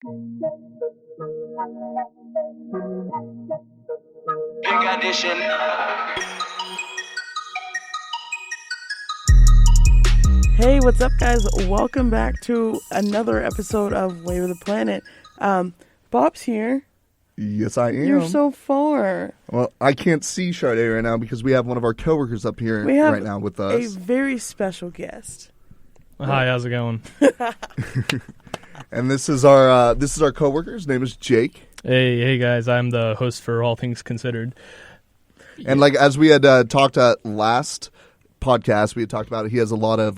Big addition. Hey, what's up, guys? Welcome back to another episode of Way with the Planet. Bopp's here. Yes, I am. You're so far. Well, I can't see Chardae right now because we have one of our coworkers up here We have right now with a us. very special guest. Hi, how's it going? And this is our coworker. His name is Jake. Hey guys, I'm the host for All Things Considered. And like as we had talked last podcast, we had talked about it. He has a lot of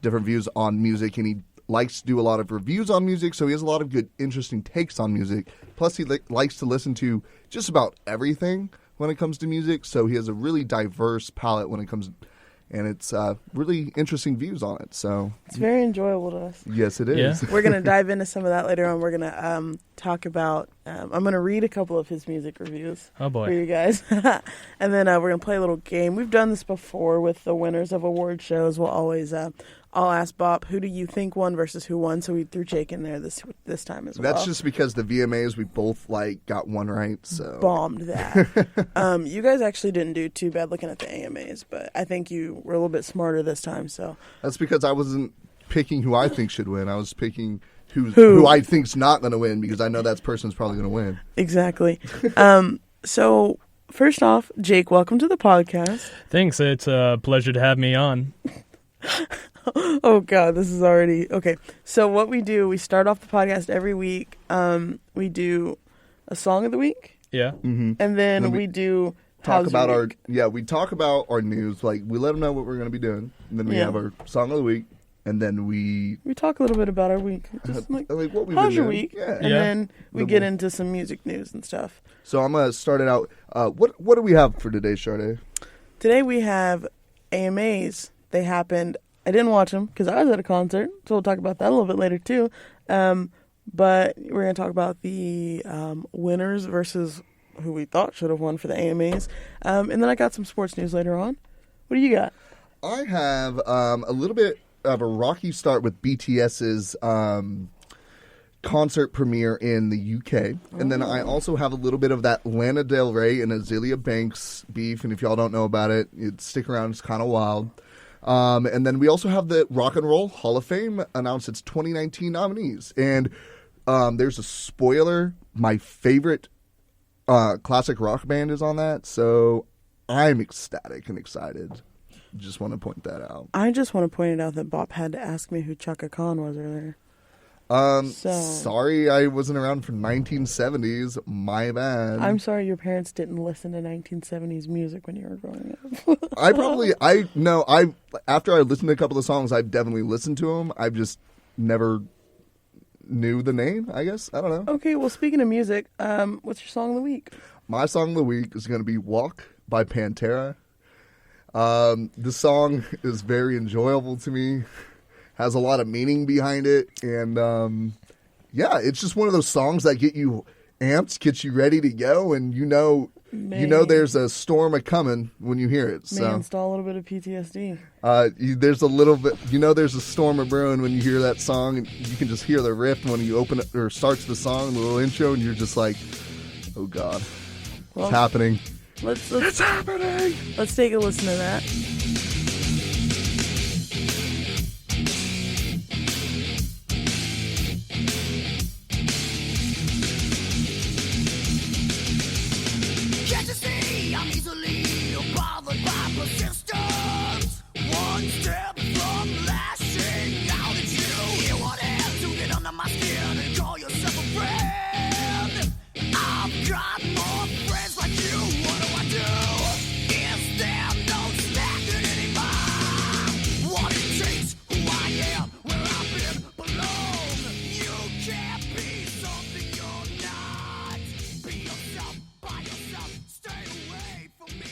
different views on music, and he likes to do a lot of reviews on music. So he has a lot of good, interesting takes on music. Plus, he likes to listen to just about everything when it comes to music. So he has a really diverse palette when it comes, and it's really interesting views on it. So It's very enjoyable to us. yes, it is. Yeah. We're going to dive into some of that later on. We're going to talk about, I'm going to read a couple of his music reviews Oh for boy. you guys. And then we're going to play a little game. We've done this before with the winners of award shows. We'll always, I'll ask Bopp, who do you think won versus who won? So we threw Jake in there this time as well. That's just because the VMAs we both got one right. So bombed that. You guys actually didn't do too bad looking at the AMAs, but I think you were a little bit smarter this time. So that's because I wasn't picking who I think should win. I was picking who I think's not going to win because I know that person's probably going to win. exactly. So first off, Jake, welcome to the podcast. Thanks, it's a pleasure to have me on. Oh God, this is already okay. So what we do, we start off the podcast every week. We do a song of the week, Yeah. Mm-hmm. and then we do Talk How's about Your our Week? we talk about our news. Like we let them know what we're going to be doing, and then we Yeah. have our song of the week, and then we We talk a little bit about our week, just like like what we've how's been your doing. week, Yeah. and then we get into some music news and stuff. So I'm gonna start it out. What do we have for today, Chardae? Today we have AMAs. They happened. I didn't watch them because I was at a concert, so we'll talk about that a little bit later too. But we're going to talk about the winners versus who we thought should have won for the AMAs. And then I got some sports news later on. What do you got? I have a little bit of a rocky start with BTS's concert premiere in the UK. And then I also have a little bit of that Lana Del Rey and Azealia Banks beef. And if y'all don't know about it, stick around. It's kind of wild. And then we also have the Rock and Roll Hall of Fame announced its 2019 nominees. And there's a spoiler. My favorite classic rock band is on that. So I'm ecstatic and excited. Just want to point that out. I just want to point it out that Bopp had to ask me who Chaka Khan was earlier. Sorry I wasn't around for 1970s. My bad. I'm sorry your parents didn't listen to 1970s music when you were growing up. After I listened to a couple of songs, I've definitely listened to them. I've just never knew the name, I guess. I don't know. Okay, well, speaking of music, what's your song of the week? My song of the week is going to be Walk by Pantera. The song is very enjoyable to me. Has a lot of meaning behind it. And, it's just one of those songs that get you amped, gets you ready to go. And you know there's a storm a-coming when you hear it. So. May install a little bit of PTSD. There's a little bit, there's a storm of brewing when you hear that song, and you can just hear the riff when you open it or starts the song, the little intro, and you're just like, oh God, Well, it's happening. It's happening. Let's take a listen to that. Can't you see I'm easily bothered by persistence? One step from lashing out at you. You want to get under my skin and call yourself a friend. I've got more friends like you. What do I do? Is there no slacking anymore? What it takes, who I am, where I've been, belong. You can't be something you're not. Be yourself, by yourself, stay away from me.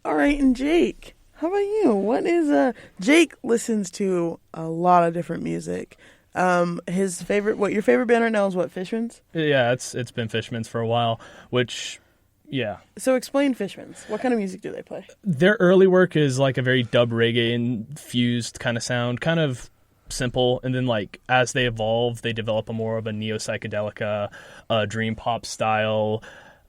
All right, and Jake, how about you? What is Jake listens to a lot of different music. His favorite, your favorite band right now is what, Fishmans? Yeah, it's been Fishmans for a while, which, yeah. So explain Fishmans. What kind of music do they play? Their early work is like a very dub reggae infused kind of sound, kind of simple, and then like as they evolve, they develop a more of a neo psychedelica, dream pop style.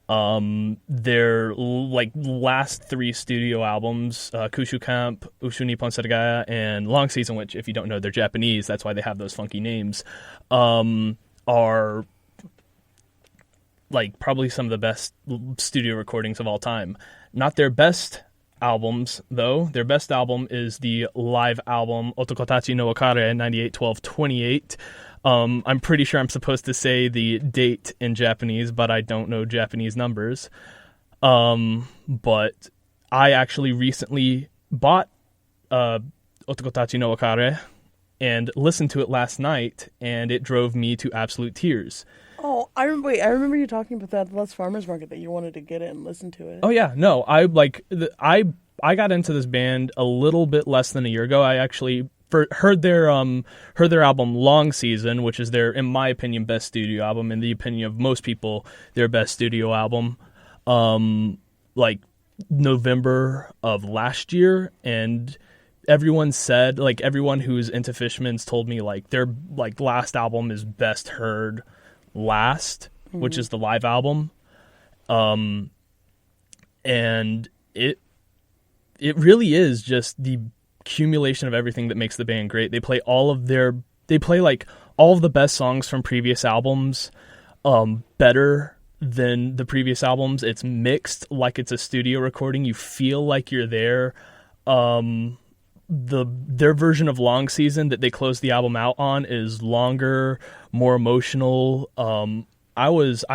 Their like last 3 studio albums, Kushu Camp, Ushu Nippon Serigaya, and Long Season, which if you don't know, they're Japanese, that's why they have those funky names, are like probably some of the best studio recordings of all time. Not their best albums, though. Their best album is the live album Otokotachi no Wakare 98-12-28. I'm pretty sure I'm supposed to say the date in Japanese, but I don't know Japanese numbers. But I actually recently bought Otokotachi no Wakare and listened to it last night, and it drove me to absolute tears. Oh, I remember you talking about that at the last farmers market, that you wanted to get it and listen to it. Oh yeah, no, I got into this band a little bit less than a year ago. I actually heard their album Long Season, which is their, in my opinion, best studio album. In the opinion of most people, their best studio album. Like November of last year, and everyone said, like everyone who's into Fishman's told me like their like last album is best heard last, which is the live album. And it really is just the accumulation of everything that makes the band great. They play like all of the best songs from previous albums better than the previous albums. It's mixed like it's a studio recording. You feel like you're there. Their version of Long Season that they closed the album out on is longer, more emotional. I was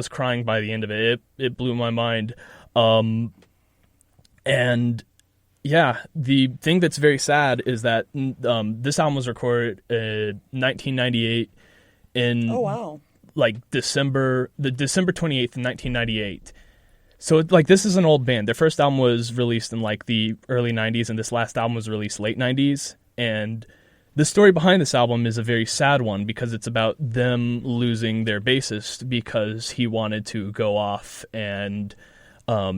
crying by the end of it. It blew my mind. And yeah, the thing that's very sad is that this album was recorded in 1998 in like December 28th, 1998. So like this is an old band. Their first album was released in like the early 90s, and this last album was released late 90s. And the story behind this album is a very sad one because it's about them losing their bassist because he wanted to go off and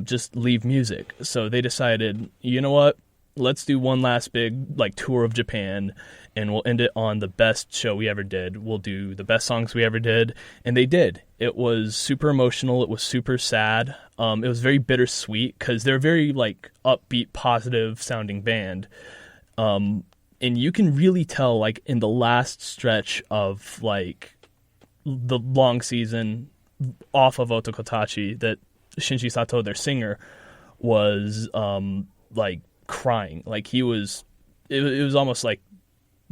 just leave music. So they decided, you know what? Let's do one last big like tour of Japan, and we'll end it on the best show we ever did. We'll do the best songs we ever did. And they did. It was super emotional. It was super sad. It was very bittersweet because they're a very like upbeat, positive sounding band. And you can really tell like in the last stretch of like the Long Season off of Otokotachi that Shinji Sato, their singer, was like crying. Like it was almost like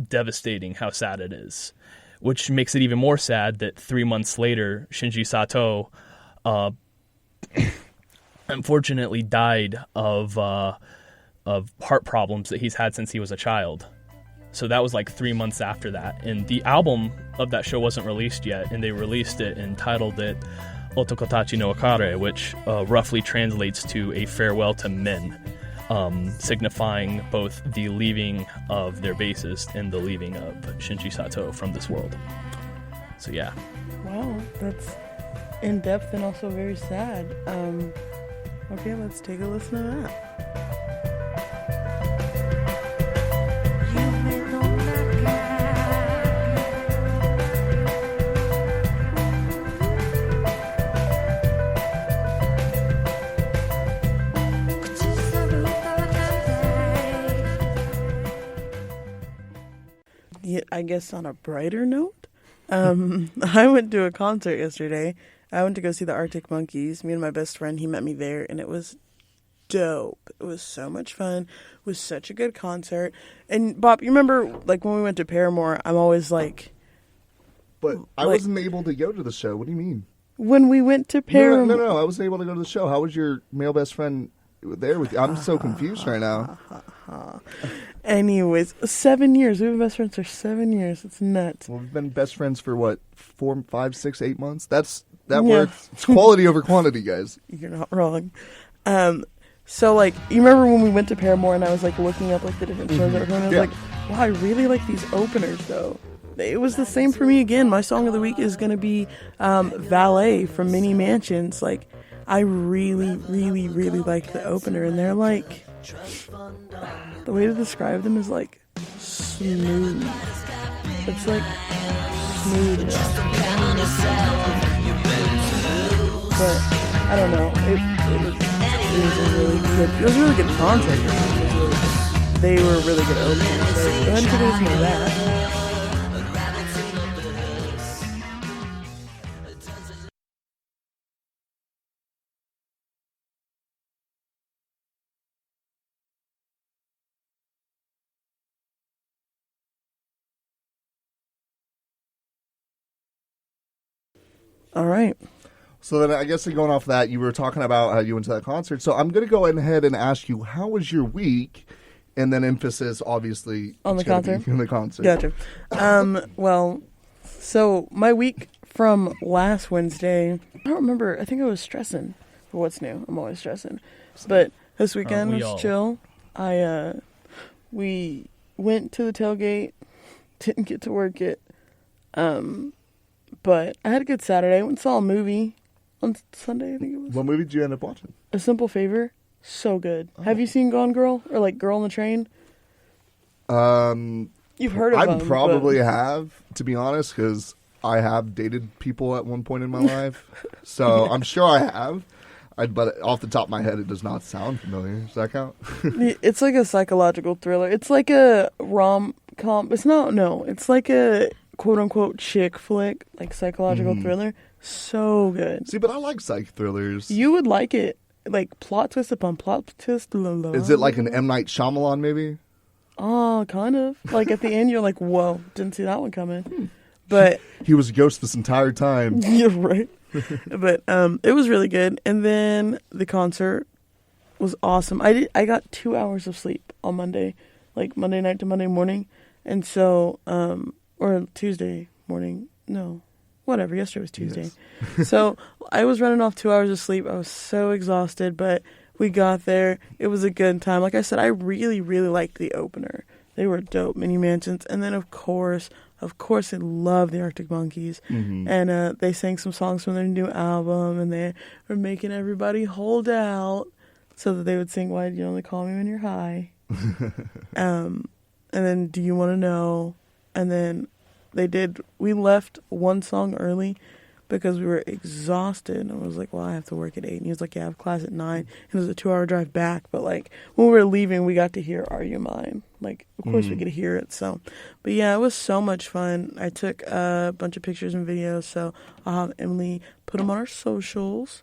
devastating how sad it is, which makes it even more sad that 3 months later Shinji Sato unfortunately died of heart problems that he's had since he was a child. So that was like 3 months after that, and the album of that show wasn't released yet, and they released it and titled it Otokotachi no Wakare, which roughly translates to a farewell to men, signifying both the leaving of their bassist and the leaving of Shinji Sato from this world. So yeah. Wow, that's in depth and also very sad. Okay, let's take a listen to that. I guess on a brighter note, I went to a concert yesterday. I went to go see the Arctic Monkeys. Me and my best friend, he met me there, and it was dope. It was so much fun. It was such a good concert. And Bob, you remember like when we went to Paramore, I'm always like... But I wasn't able to go to the show. What do you mean? When we went to Paramore... No, I wasn't able to go to the show. How was your male best friend there with you? I'm so confused right now. Anyways, 7 years. We've been best friends for 7 years. It's nuts. Well, we've been best friends for what, 4, 5, 6, 8 months? That works. It's quality over quantity, guys. You're not wrong. So like, you remember when we went to Paramore and I was like looking up like the different shows that were going on? I was like, wow, I really like these openers though. It was the same for me again. My song of the week is going to be Valet from Mini Mansions. Like, I really, really, really like the opener, and they're like, the way to describe them is like smooth. It's like smooth rock. But I don't know. It was a really good. It was a really good concert. They were really good openers. So go ahead and take a listen to that. All right. So then I guess going off that, you were talking about how you went to that concert. So I'm going to go ahead and ask you, how was your week? And then emphasis, obviously, On the concert? In the concert. Gotcha. Well, so my week from last Wednesday, I don't remember. I think I was stressing for what's new. I'm always stressing. But this weekend was chill. We went to the tailgate. Didn't get to work it. But I had a good Saturday. I went and saw a movie on Sunday, I think it was. What movie did you end up watching? A Simple Favor. So good. Oh. Have you seen Gone Girl? Or like Girl on the Train? You've heard of them. I probably have, to be honest, because I have dated people at one point in my life. So I'm sure I have. But off the top of my head, it does not sound familiar. Does that count? It's like a psychological thriller. It's like a rom-com. It's not, no. It's like a quote-unquote chick flick, like psychological thriller. So good. See, but I like psych thrillers. You would like it. Like plot twist upon plot twist. Is it like an M. Night Shyamalan, maybe? Oh, kind of. Like at the end, you're like, whoa, didn't see that one coming. But he was a ghost this entire time. You're right. But it was really good. And then the concert was awesome. I got 2 hours of sleep on Monday, like Monday night to Monday morning. And so, or Tuesday morning. No, whatever. Yesterday was Tuesday. Yes. So I was running off 2 hours of sleep. I was so exhausted, but we got there. It was a good time. Like I said, I really, really liked the opener. They were dope, Mini Mansions. And then, of course, I love the Arctic Monkeys. Mm-hmm. And they sang some songs from their new album, and they were making everybody hold out so that they would sing Why Do You Only Call Me When You're High? And then Do You Want to Know? And then we left one song early because we were exhausted. And I was like, well, I have to work at 8. And he was like, yeah, I have class at 9. And it was a 2-hour drive back. But, like, when we were leaving, we got to hear Are You Mine? Like, of course we get to hear it. So, but yeah, it was so much fun. I took a bunch of pictures and videos. So I'll have Emily put them on our socials.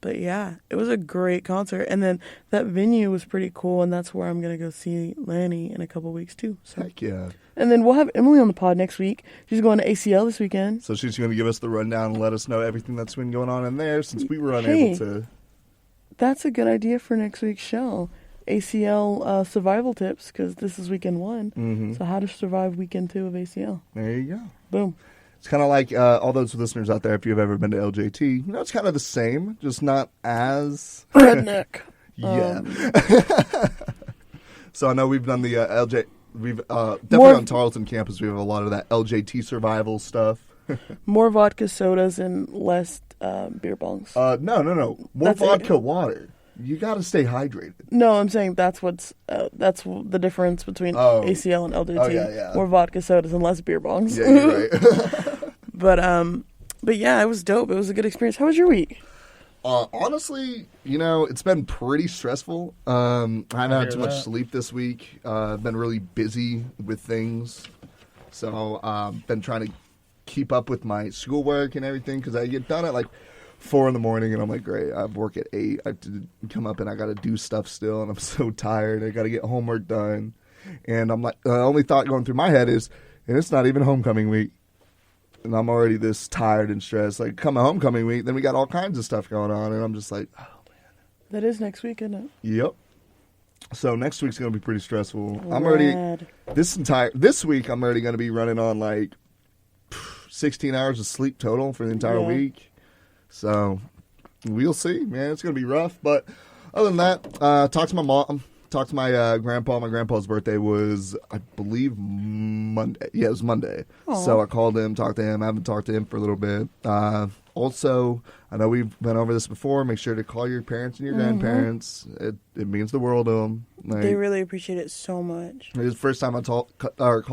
But yeah, it was a great concert. And then that venue was pretty cool. And that's where I'm going to go see Lanny in a couple weeks too. So. Heck yeah. And then we'll have Emily on the pod next week. She's going to ACL this weekend. So she's going to give us the rundown and let us know everything that's been going on in there since we were unable to. That's a good idea for next week's show. ACL survival tips, because this is weekend 1. Mm-hmm. So how to survive weekend 2 of ACL. There you go. Boom. It's kind of like all those listeners out there, if you've ever been to LJT, it's kind of the same, just not as... redneck. Yeah. So I know we've done the LJ... We've definitely on Tarleton campus, we have a lot of that LJT survival stuff. More vodka sodas and less beer bongs. No. More vodka water. You got to stay hydrated. No, I'm saying that's the difference between ACL and LJT. Oh, yeah. More vodka sodas and less beer bongs. Yeah, you're right. But yeah, it was dope. It was a good experience. How was your week? Honestly, it's been pretty stressful. I haven't had too much sleep this week. I've been really busy with things. So been trying to keep up with my schoolwork and everything because I get done at like 4 in the morning and I'm like, great, I have work at 8. I have to come up and I got to do stuff still and I'm so tired. I got to get homework done. And I'm like, the only thought going through my head is, and it's not even homecoming week. And I'm already this tired and stressed. Like, come homecoming week, then we got all kinds of stuff going on. And I'm just like, oh, man. That is next week, isn't it? Yep. So next week's going to be pretty stressful. Rad. I'm already, this week, I'm already going to be running on like 16 hours of sleep total for the entire week. So we'll see, man. It's going to be rough. But other than that, talked to my mom. talked to my grandpa. My grandpa's birthday was, I believe, Monday. Yeah, it was Monday. Aw. So I called him, talked to him. I haven't talked to him for a little bit. Also, I know we've been over this before. Make sure to call your parents and your grandparents. It means the world to them. Like, They really appreciate it so much. it was the first time I called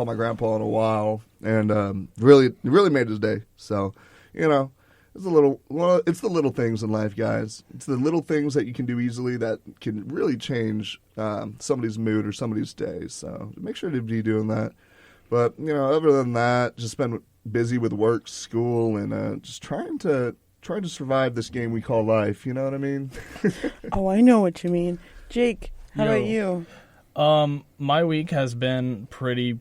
my grandpa in a while, and really made his day. So, you know, it's the little things in life, guys. It's the little things that you can do easily that can really change somebody's mood or somebody's day. So make sure to be doing that. But, you know, other than that, just been busy with work, school, and just trying to survive this game we call life. You know what I mean? Oh, I know what you mean. Jake, how Yo. about you? My week has been pretty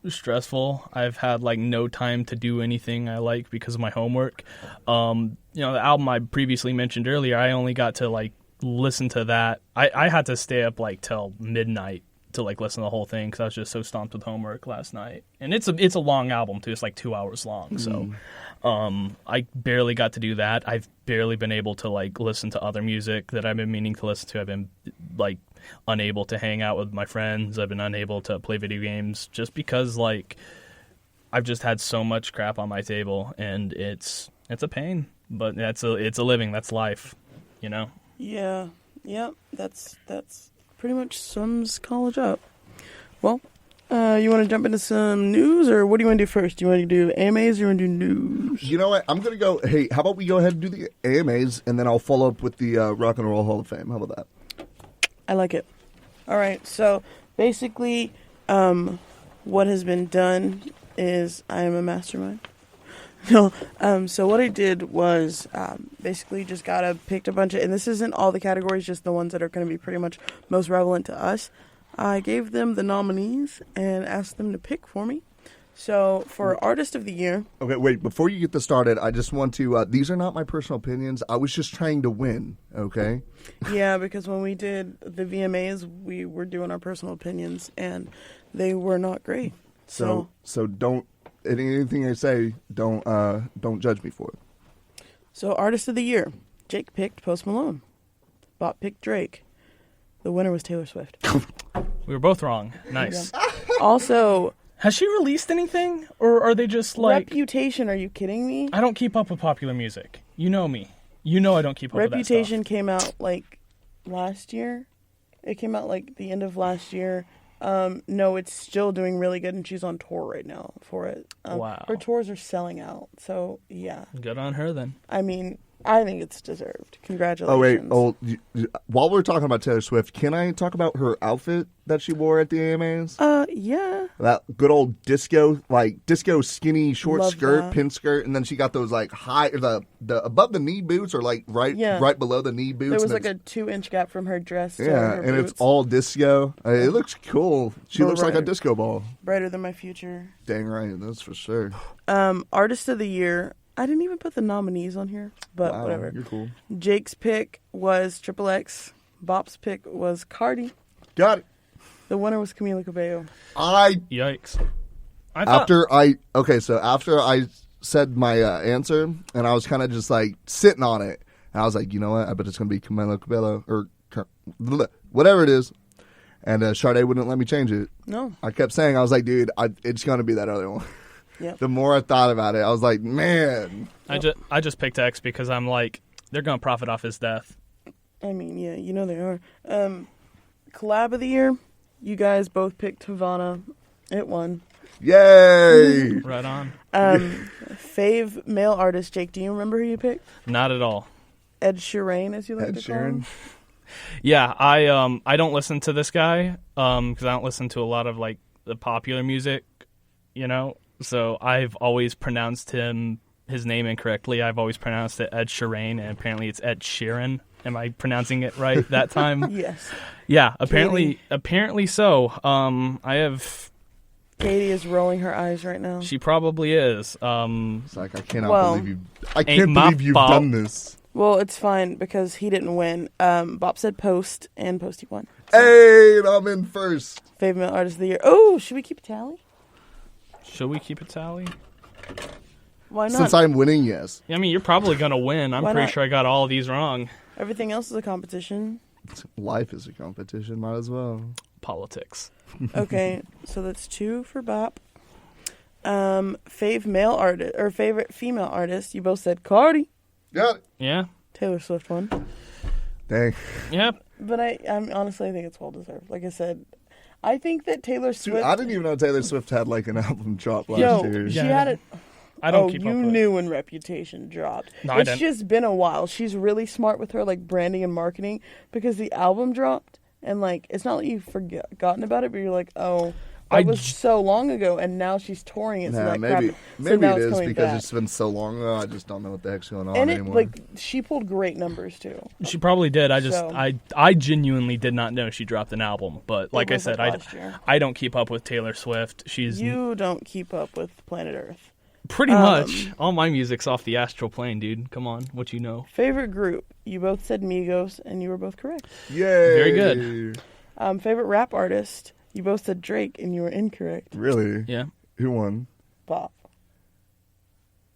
stressful. I've had like no time to do anything I like because of my homework. You know, the album I previously mentioned earlier, I only got to like listen to that. I had to stay up like till midnight to like listen to the whole thing because I was just so stomped with homework last night. And it's a long album too. It's like 2 hours long. So I barely got to do that. I've barely been able to like listen to other music that I've been meaning to listen to. I've been like unable to hang out with my friends. I've been unable to play video games just because like I've just had so much crap on my table, and it's a pain, but it's a living. That's life, you know? Yeah. Yep. That's pretty much sums college up. Well, you want to jump into some news, or what do you want to do first? Do you want to do AMAs or you want to do news? You know what? I'm going to go, hey, how about we go ahead and do the AMAs, and then I'll follow up with the Rock and Roll Hall of Fame. How about that? I like it. All right. So basically, what has been done is I am a mastermind. No. So what I did was basically just picked a bunch of, and this isn't all the categories, just the ones that are going to be pretty much most relevant to us. I gave them the nominees and asked them to pick for me. So for Artist of the Year. Okay, wait, before you get this started, I just want to, these are not my personal opinions. I was just trying to win, okay? Yeah, because when we did the VMAs, we were doing our personal opinions, and they were not great. So don't, anything I say, don't judge me for it. So Artist of the Year. Jake picked Post Malone. Bopp picked Drake. The winner was Taylor Swift. We were both wrong. Nice. Also, Has she released anything, or are they just like... Reputation, are you kidding me? I don't keep up with popular music. You know me. You know I don't keep up with that Reputation stuff. came out like last year. It came out like the end of last year. No, it's still doing really good, and she's on tour right now for it. Wow. Her tours are selling out, so yeah. Good on her then. I mean, I think it's deserved. Congratulations. Oh, wait. While we're talking about Taylor Swift, can I talk about her outfit that she wore at the AMAs? Yeah. That good old disco skinny short Love skirt, that. pin skirt, and then she got those like high, the above the knee boots or like right below the knee boots. There was and like a 2-inch gap from her dress to yeah, her and boots. it's all disco. It looks cool. She looks like a Right. disco ball. Brighter than my future. Dang right, that's for sure. Artist of the Year. I didn't even put the nominees on here, but Wow, whatever. you're cool. Jake's pick was Triple X. Bopp's pick was Cardi. Got it. The winner was Camila Cabello. Yikes. After I said my answer, and I was kind of just like sitting on it, and I was like, you know what? I bet it's gonna be Camila Cabello or whatever it is. And Chardae wouldn't let me change it. No. I kept saying, I was like, dude, it's gonna be that other one. Yep. The more I thought about it, I was like, man. I just picked X because I'm like, they're going to profit off his death. I mean, yeah, you know they are. Collab of the Year. You guys both picked Havana. It won. Yay! Right on. Fave male artist, Jake, do you remember who you picked? Not at all. Ed Sheeran, as you like Ed to call him. Sheeran. Yeah, I don't listen to this guy because I don't listen to a lot of like the popular music, you know. So I've always pronounced his name incorrectly. I've always pronounced it Ed Sheeran, and apparently it's Ed Sheeran. Am I pronouncing it right that time? Yes. Yeah, apparently so. I have. Katie is rolling her eyes right now. She probably is. It's like I can't Ain't my believe you've fault. done this. Well, it's fine because he didn't win. Bopp said Post, and Posty won. Hey, and I'm in first. Fave male artist of the year. Oh, should we keep a tally? Should we keep a tally? Why not? Since I'm winning, yes. I mean, you're probably gonna win. I'm Why pretty not? sure I got all of these wrong. Everything else is a competition. Life is a competition. Might as well. Politics. Okay, so that's 2 for Bop. Fave male artist or favorite female artist? You both said Cardi. Got it. Yeah. Taylor Swift won. Dang. Yep. But I honestly I think it's well deserved. Like I said, I think that Taylor Swift. Dude, I didn't even know Taylor Swift had like an album drop last year. She Yeah. had it. I don't keep up you with it. knew when Reputation dropped. No, I It's didn't. just been a while. She's really smart with her like branding and marketing because the album dropped and like it's not like you've forgotten about it, but you're like, oh, that was so long ago, and now she's touring it. So Nah, that maybe crap, so maybe now it it's is coming because back. it's been so long ago. I just don't know what the heck's going on And it anymore. like she pulled great numbers too. She probably did. So- I genuinely did not know she dropped an album. But like I was, said, like, last year. I don't keep up with Taylor Swift. She's You don't keep up with Planet Earth. pretty much all my music's off the astral plane, dude. Come on, what you know? Favorite group? You both said Migos, and you were both correct. Yay! Very good. Favorite rap artist? You both said Drake, and you were incorrect. Really? Yeah. Who won? Bop.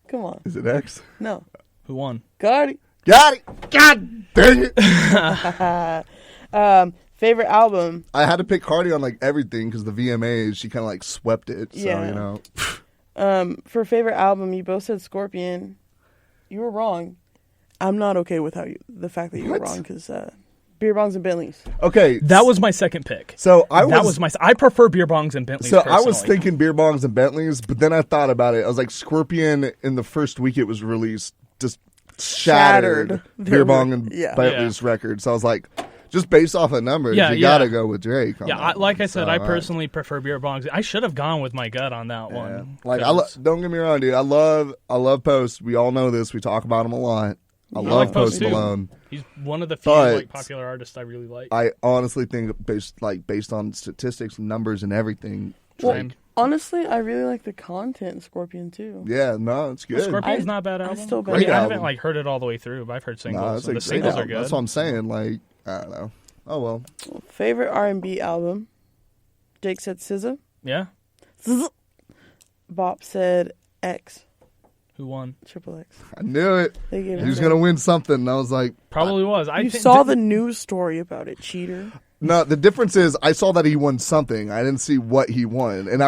Come on. Is it X? No. Who won? Cardi. Got it! God dang it! Favorite album? I had to pick Cardi on like everything because the VMAs, she kind of like swept it. So, Yeah. you know. For favorite album, you both said Scorpion. You were wrong. I'm not okay with the fact that you were What? wrong because beer bongs and Bentleys. Okay. That was my second pick. So I prefer beer bongs and Bentleys. So I was personally. thinking beer bongs and Bentleys, but then I thought about it. I was like, Scorpion in the first week it was released just shattered Their beer bong and yeah. Bentleys records. So I was like, just based off of numbers, Yeah, you yeah. gotta go with Drake. on Yeah, that like one. I said, So, I all right. personally prefer beer bongs. I should have gone with my gut on that Yeah. one. Like because don't get me wrong, dude. I love Post. We all know this. We talk about him a lot. I love like Post Post too. Malone. he's one of the few But- like popular artists I really like. I honestly think based on statistics, numbers, and everything. Well, Drake. honestly, I really like the content in Scorpion too. Yeah, no, it's good. Scorpion's I- not a bad I album. still I, mean, Great I haven't album. like heard it all the way through, but I've heard No, singles. it's And a the great singles are album. good. That's what I'm saying. Like, I don't know. Oh well. Favorite R&B album? Jake said SZA. Yeah. Bop said X. Who won? Triple X. I knew it. They gave He it was to gonna him. win something. And I was like, Probably was. You saw the news story about it, cheater. no. The difference is, I saw that he won something. I didn't see what he won, and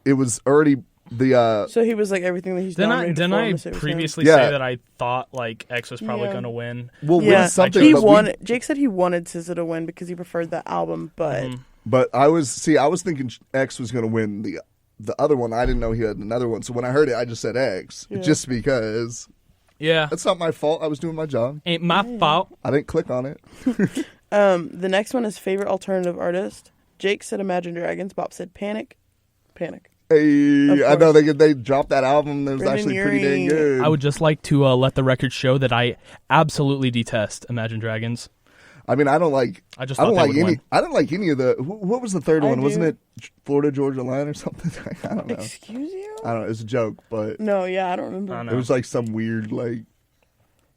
it was already the. So he was like everything that he's nominated Didn't for. I I'm gonna say it was him. previously Yeah. say that I thought like X was probably Yeah. going to win? Well, Yeah, win something. he but won. Jake said he wanted SZA to win because he preferred the album, but But I was thinking X was gonna win the other one. I didn't know he had another one. So when I heard it, I just said X, Yeah. just because. Yeah. That's not my fault. I was doing my job. Ain't my fault. I didn't click on it. the next one is favorite alternative artist. Jake said Imagine Dragons. Bop said Panic. Panic. Hey, Of I know course. they dropped that album. It was Brendan actually pretty dang Urie. good. I would just like to let the record show that I absolutely detest Imagine Dragons. I mean, I don't like. I just I thought don't they like would any. win. I don't like any of the. What was the third I one? do. Wasn't it Florida Georgia Line or something? I don't know. Excuse you? I don't know. It's a joke, but No, yeah, I don't remember. I don't know. it was like some weird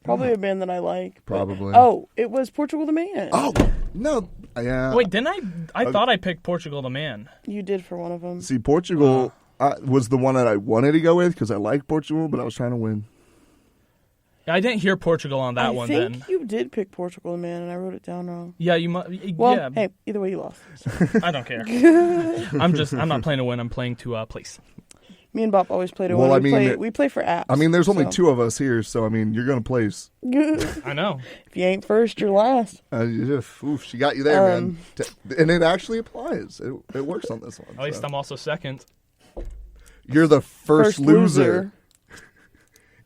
Probably a band that I like. but- Probably. Oh, it was Portugal the Man. Oh no! Yeah. Wait, didn't I? I thought I picked Portugal the Man. You did for one of them. See, Portugal was the one that I wanted to go with because I like Portugal, but I was trying to win. Yeah, I didn't hear Portugal on that I one think then. you did pick Portugal the Man, and I wrote it down wrong. Yeah, you might. Well, yeah, hey, either way, you lost. I don't care. I'm not playing to win. I'm playing to place. Me and Bop always play to Well, win. I mean, We play for apps. I mean, there's only so. two of us here, so I mean, you're gonna place. I know. If you ain't first, you're last. Oof, she got you there, man. And it actually applies. It works on this one. At least so. I'm also second. You're the first loser. loser.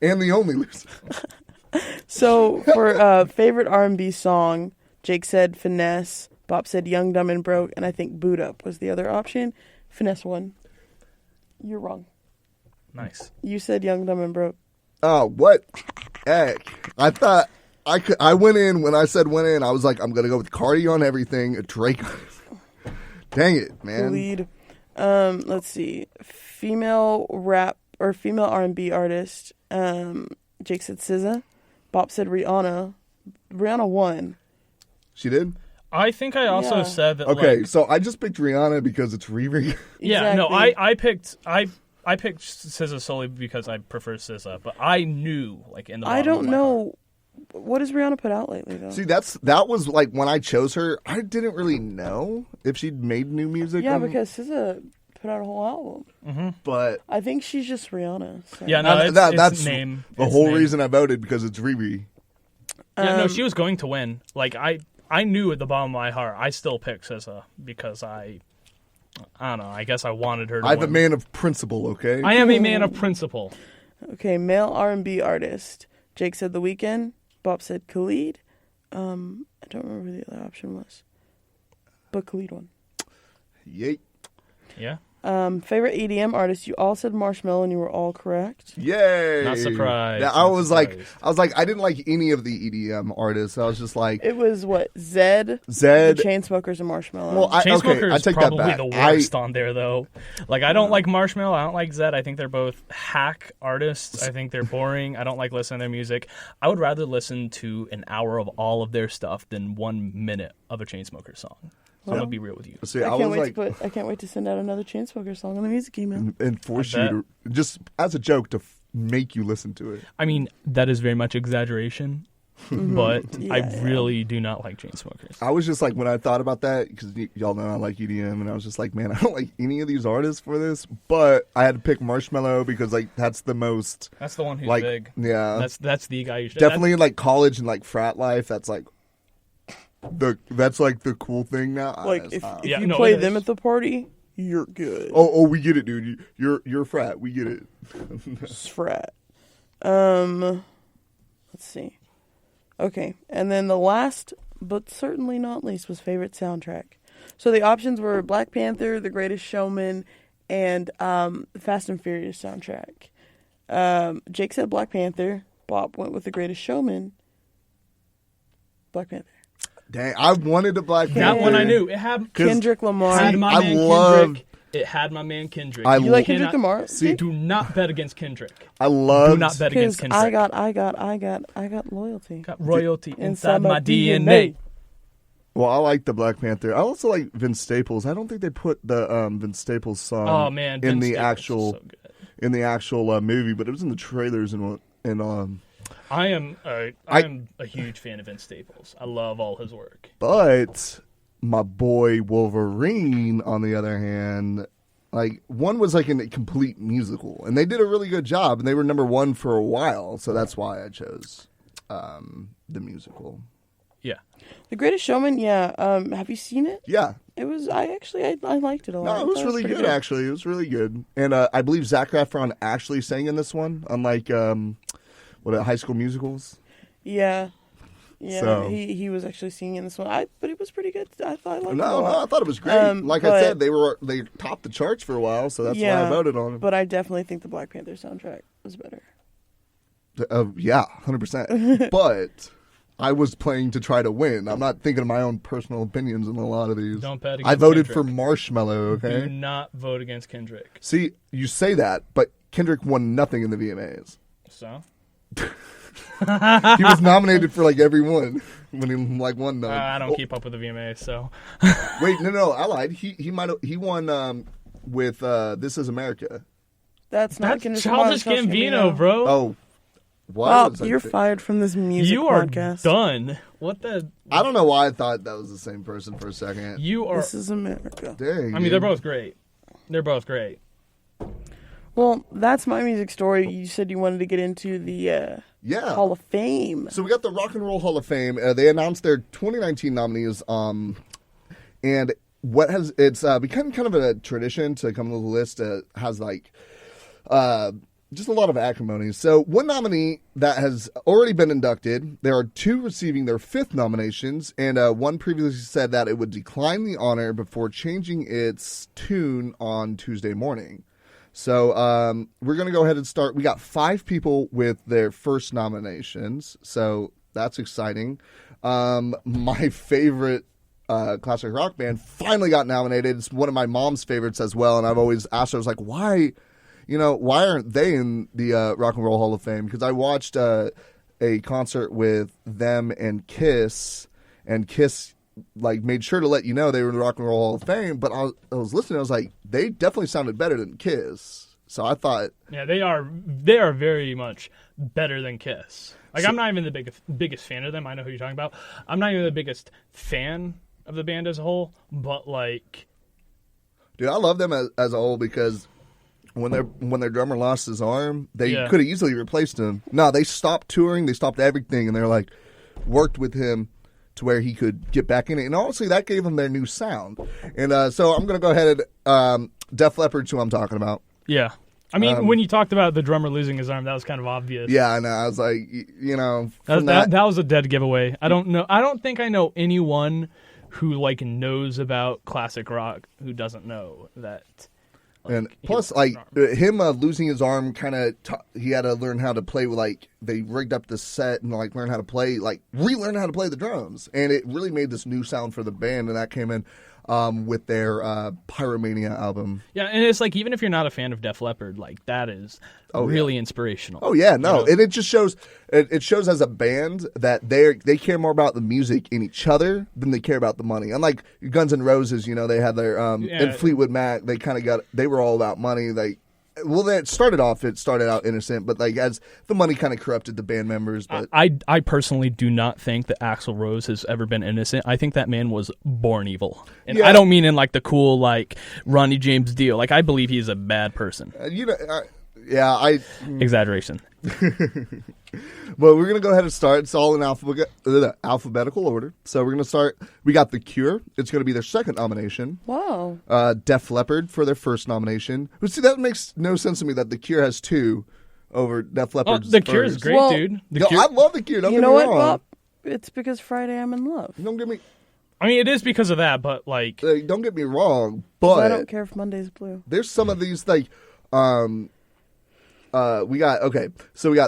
And the only loser. So for favorite R&B song, Jake said Finesse. Bop said Young, Dumb, and Broke, and I think Boot Up was the other option. Finesse won. You're wrong. Nice. You said Young, Dumb, and Broke. Oh, what? Heck. I thought I went in, when I said went in, I was like, I'm going to go with Cardi on everything, Drake. Dang it, man. Lead. Let's see. Female rap or female R&B artist. Jake said SZA. Bop said Rihanna. Rihanna won. She did? I think I also Yeah. said that. Okay, like, so I just picked Rihanna because it's Riri. yeah, no, Exactly. I picked SZA solely because I prefer SZA, but I knew like in the I bottom of don't my know What has Rihanna put out lately, though? See, that was like when I chose her, I didn't really know if she'd made new music. Yeah, because SZA put out a whole album. Mm-hmm. But I think she's just Rihanna. So. Yeah, no, that's name. the whole reason I voted, because it's Riri. Yeah, no, she was going to win. Like, I knew at the bottom of my heart, I still picked SZA because I don't know, I guess I wanted her to I'm win. a man of principle, okay? I am a man of principle. Okay, male R&B artist. Jake said The Weeknd. Bob said Khalid. I don't remember who the other option was. But Khalid won. Yay. Yeah. Favorite EDM artist, you all said Marshmello, and you were all correct. Yay. Not surprised. I was like, I didn't like any of the EDM artists. I was just like, It was what? Zed, Zed, the Chainsmokers, and Marshmello. Well, I Chainsmokers take probably that back. the worst on there, though. Like, I don't like Marshmello. I don't like Zed. I think they're both hack artists. I think they're boring. I don't like listening to their music. I would rather listen to an hour of all of their stuff than 1 minute of a Chainsmokers song. So I'm going to be real with you. See, I can't wait to send out another Chainsmokers song on the music email. and force you to, just as a joke, to make you listen to it. I mean, that is very much exaggeration, but I really do not like Chainsmokers. I was just like, when I thought about that, because y'all know I like EDM, and I was just like, man, I don't like any of these artists for this, but I had to pick Marshmello because, like, that's the most... That's the one who's like, big. Yeah. That's the guy you should... Definitely, like, college and, like, frat life, that's, like... That's like the cool thing now. Like if you play them at the party, you're good. Oh, we get it, dude. You're frat. We get it. It's frat. Let's see. Okay, and then the last, but certainly not least, was favorite soundtrack. So the options were Black Panther, The Greatest Showman, and the Fast and Furious soundtrack. Jake said Black Panther. Bob went with The Greatest Showman. Black Panther. Dang, I wanted the Black Panther. That one I knew. It had Kendrick Lamar. Kendrick. It had my man Kendrick. You like Kendrick Lamar? See, do not bet against Kendrick. I love. Do not bet against Kendrick. I got loyalty. Got royalty inside my DNA. Well, I like the Black Panther. I also like Vince Staples. I don't think they put the Vince Staples song in the actual movie, but it was in the trailers and I am a huge fan of Vince Staples. I love all his work. But my boy Wolverine, on the other hand, like, one was like a complete musical, and they did a really good job, and they were number one for a while, so that's why I chose the musical. Yeah. The Greatest Showman, yeah. Have you seen it? Yeah. It was, I liked it a lot. No, it was really good, actually. It was really good. And I believe Zac Efron actually sang in this one, unlike... High School Musicals? Yeah. Yeah, so, he was actually singing in this one. But it was pretty good. I liked it a lot. No, I thought it was great. I said, they topped the charts for a while, so that's why I voted on it. But I definitely think the Black Panther soundtrack was better. Yeah, 100%. But I was playing to try to win. I'm not thinking of my own personal opinions in a lot of these. Don't bet against I voted Kendrick. for Marshmello, okay? Do not vote against Kendrick. See, you say that, but Kendrick won nothing in the VMAs. So? He was nominated for like every one when he won none. I don't keep up with the VMAs, so. Wait, no, I lied. He won with This Is America. That's Childish Gambino, bro. Oh, what? Wow, you're fired from this music podcast. You are done. What the? I don't know why I thought that was the same person for a second. You are. This Is America. Dang. I mean, they're both great. They're both great. Well, that's my music story. You said you wanted to get into the Hall of Fame. So we got the Rock and Roll Hall of Fame. They announced their 2019 nominees, and it's become kind of a tradition to come to the list that has like just a lot of acrimony. So one nominee that has already been inducted. There are two receiving their fifth nominations, and one previously said that it would decline the honor before changing its tune on Tuesday morning. So we're going to go ahead and start. We got 5 people with their first nominations, so that's exciting. My favorite classic rock band finally got nominated. It's one of my mom's favorites as well, and I've always asked her, I was like, why aren't they in the Rock and Roll Hall of Fame? Because I watched a concert with them and Kiss like made sure to let you know they were in the Rock and Roll Hall of Fame, but I was listening, I was like, they definitely sounded better than Kiss. So I thought, Yeah, they are very much better than Kiss. Like, I'm not even the biggest fan of them. I know who you're talking about. I'm not even the biggest fan of the band as a whole, but like, dude, I love them as a whole because when their drummer lost his arm, they Yeah. could have easily replaced him. No, they stopped touring, they stopped everything, and they're like worked with him to where he could get back in it. And honestly, that gave them their new sound. And so I'm gonna go ahead and Def Leppard's who I'm talking about. yeah. I mean, when you talked about the drummer losing his arm, that was kind of obvious. Yeah, I know. I was like, you know, That was a dead giveaway. I don't know. I don't think I know anyone who like knows about classic rock who doesn't know that. Like, and he plus, lost like his arm. him losing his arm, kind of he had to learn how to play with, like, they rigged up the set and like learn how to play, like relearn how to play the drums, and it really made this new sound for the band, and that came in with their Pyromania album. Yeah, and it's like, even if you're not a fan of Def Leppard, like, that is really inspirational. Oh yeah, no, You know? and it just shows. It shows as a band that they care more about the music and each other than they care about the money. Unlike Guns N' Roses, you know, they had their and Fleetwood Mac. They were all about money. It started out innocent, but like as the money kind of corrupted the band members. But I personally do not think that Axl Rose has ever been innocent. I think that man was born evil. And Yeah. I don't mean in like the cool, like, Ronnie James deal. Like, I believe he's a bad person. Exaggeration. Well, we're gonna go ahead and start. It's all in alphabetical order. So we're gonna start. We got The Cure. It's gonna be their second nomination. Wow. Def Leppard for their first nomination. But see, that makes no sense to me that The Cure has two over Def Oh, Leppard's The Cure is first. great, Well, dude. The Yo, Cure. I love The Cure. Don't You get know me what, wrong. Bob? It's because Friday I'm in love. Don't get me. I mean, it is because of that, but like, Don't get me wrong. 'Cause I But don't care if Monday's blue. there's some of these like, we got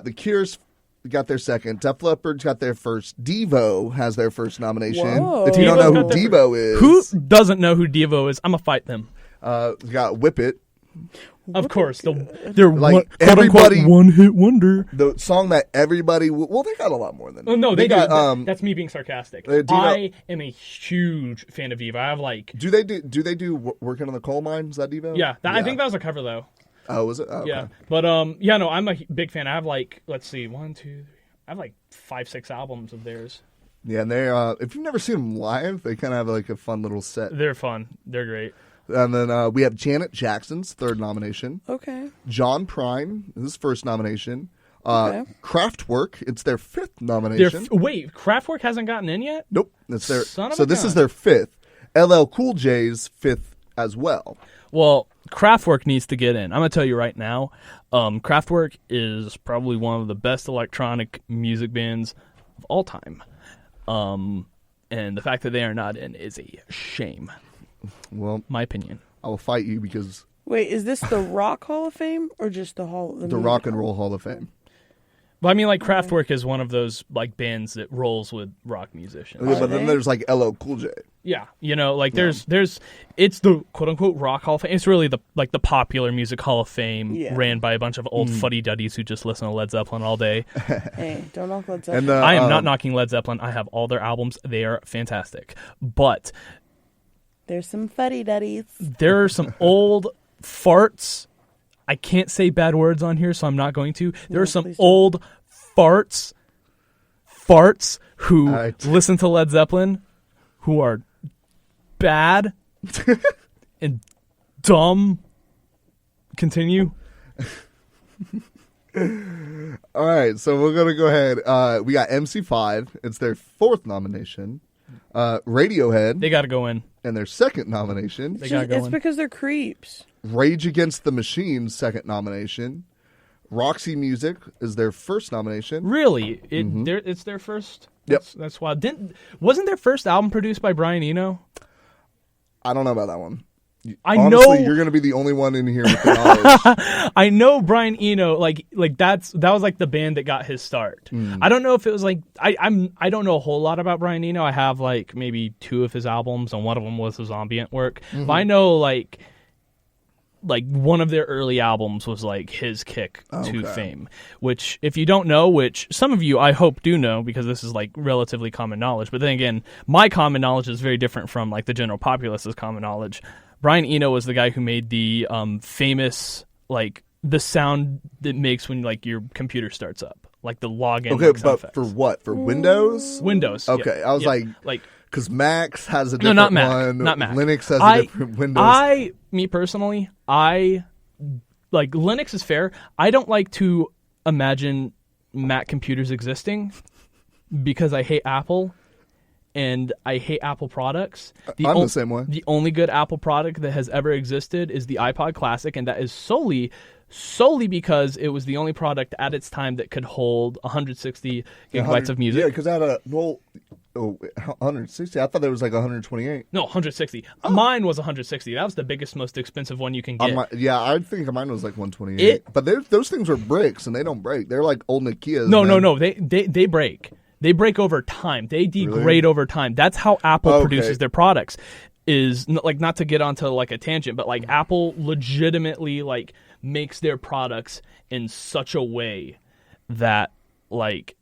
The Cure's. We got their second. Def Leppard's got their first. Devo has their first nomination. Whoa. If you don't Devo's know who got their Devo is, who doesn't know who Devo is? I'm gonna fight them. we got Whip It. Of course, they're Like, one, quote everybody- unquote one-hit wonder. The song that everybody. Well, they got a lot more than. Oh no, they got. do. That's me being sarcastic. do you know- I am a huge fan of Devo. I have like, Do they do Working on the Coal Mine? Is that Devo? yeah, I think that was a cover though. Oh, was it? Oh, okay. Yeah, but no, I'm a big fan. I have like, let's see, 1, 2, 3. I have like 5, 6 albums of theirs. Yeah, and they if you've never seen them live, they kind of have like a fun little set. They're fun. They're great. And then we have Janet Jackson's third nomination. Okay. John Prine, his first nomination. Okay. Kraftwerk, it's their fifth nomination. Wait, Kraftwerk hasn't gotten in yet? Nope, it's their. Son of So a this gun. is their fifth. LL Cool J's fifth as well. Well, Kraftwerk needs to get in. I'm going to tell you right now, Kraftwerk is probably one of the best electronic music bands of all time. And the fact that they are not in is a shame, Well, my opinion. I will fight you because Wait, is this the Rock Hall of Fame or just the the Rock and Roll Hall of Fame. But I mean, like, Kraftwerk is one of those like bands that rolls with rock musicians. Yeah, but then they? there's like LL Cool J. Yeah, you know, like there's it's the quote unquote Rock Hall of Fame. It's really the popular music Hall of Fame Yeah. ran by a bunch of old fuddy-duddies who just listen to Led Zeppelin all day. Hey, don't knock Led Zeppelin. And I am not knocking Led Zeppelin. I have all their albums. They are fantastic. But There's some fuddy-duddies. there are some old farts. I can't say bad words on here, so I'm not going to. There No, are some please don't. old farts who All right. listen to Led Zeppelin, who are bad and dumb. Continue. All right, so we're gonna go ahead. We got MC5. It's their fourth nomination. Radiohead They got to go in. and their second nomination. They gotta go It's in. because they're creeps. Rage Against the Machine's second nomination. Roxy Music is their first nomination. Really, it's their first. Yep. That's wild. Wasn't their first album produced by Brian Eno? I don't know about that one. I Honestly, know. you're going to be the only one in here with the knowledge. I know Brian Eno. Like that was like the band that got his start. I don't know if it was like I don't know a whole lot about Brian Eno. I have like maybe 2 of his albums, and one of them was his ambient work. But I know like one of their early albums was like his kick to fame, which if you don't know, which some of you I hope do know because this is like relatively common knowledge, but then again, my common knowledge is very different from like the general populace's common knowledge. Brian Eno was the guy who made the famous like the sound it makes when like your computer starts up, like the login. Okay, like, sound but effects. for what? For Windows? Windows. Okay, yeah, I was yeah. like, because Max has a different not Mac, one. not Mac. Linux has a different Windows. Me personally, I like Linux is fair. I don't like to imagine Mac computers existing because I hate Apple. And I hate Apple products. I'm the same way. The only good Apple product that has ever existed is the iPod Classic, and that is solely because it was the only product at its time that could hold 160 gigabytes of music. Yeah, because I had 160. I thought there was like 128. No, 160. Mine was 160. That was the biggest, most expensive one you can get. I think mine was like 128. But those things are bricks, and they don't break. They're like old Nokias. No. They break. They break over time. They degrade over time. That's how Apple produces their products. Is like, not to get onto like a tangent, but like Apple legitimately like makes their products in such a way that like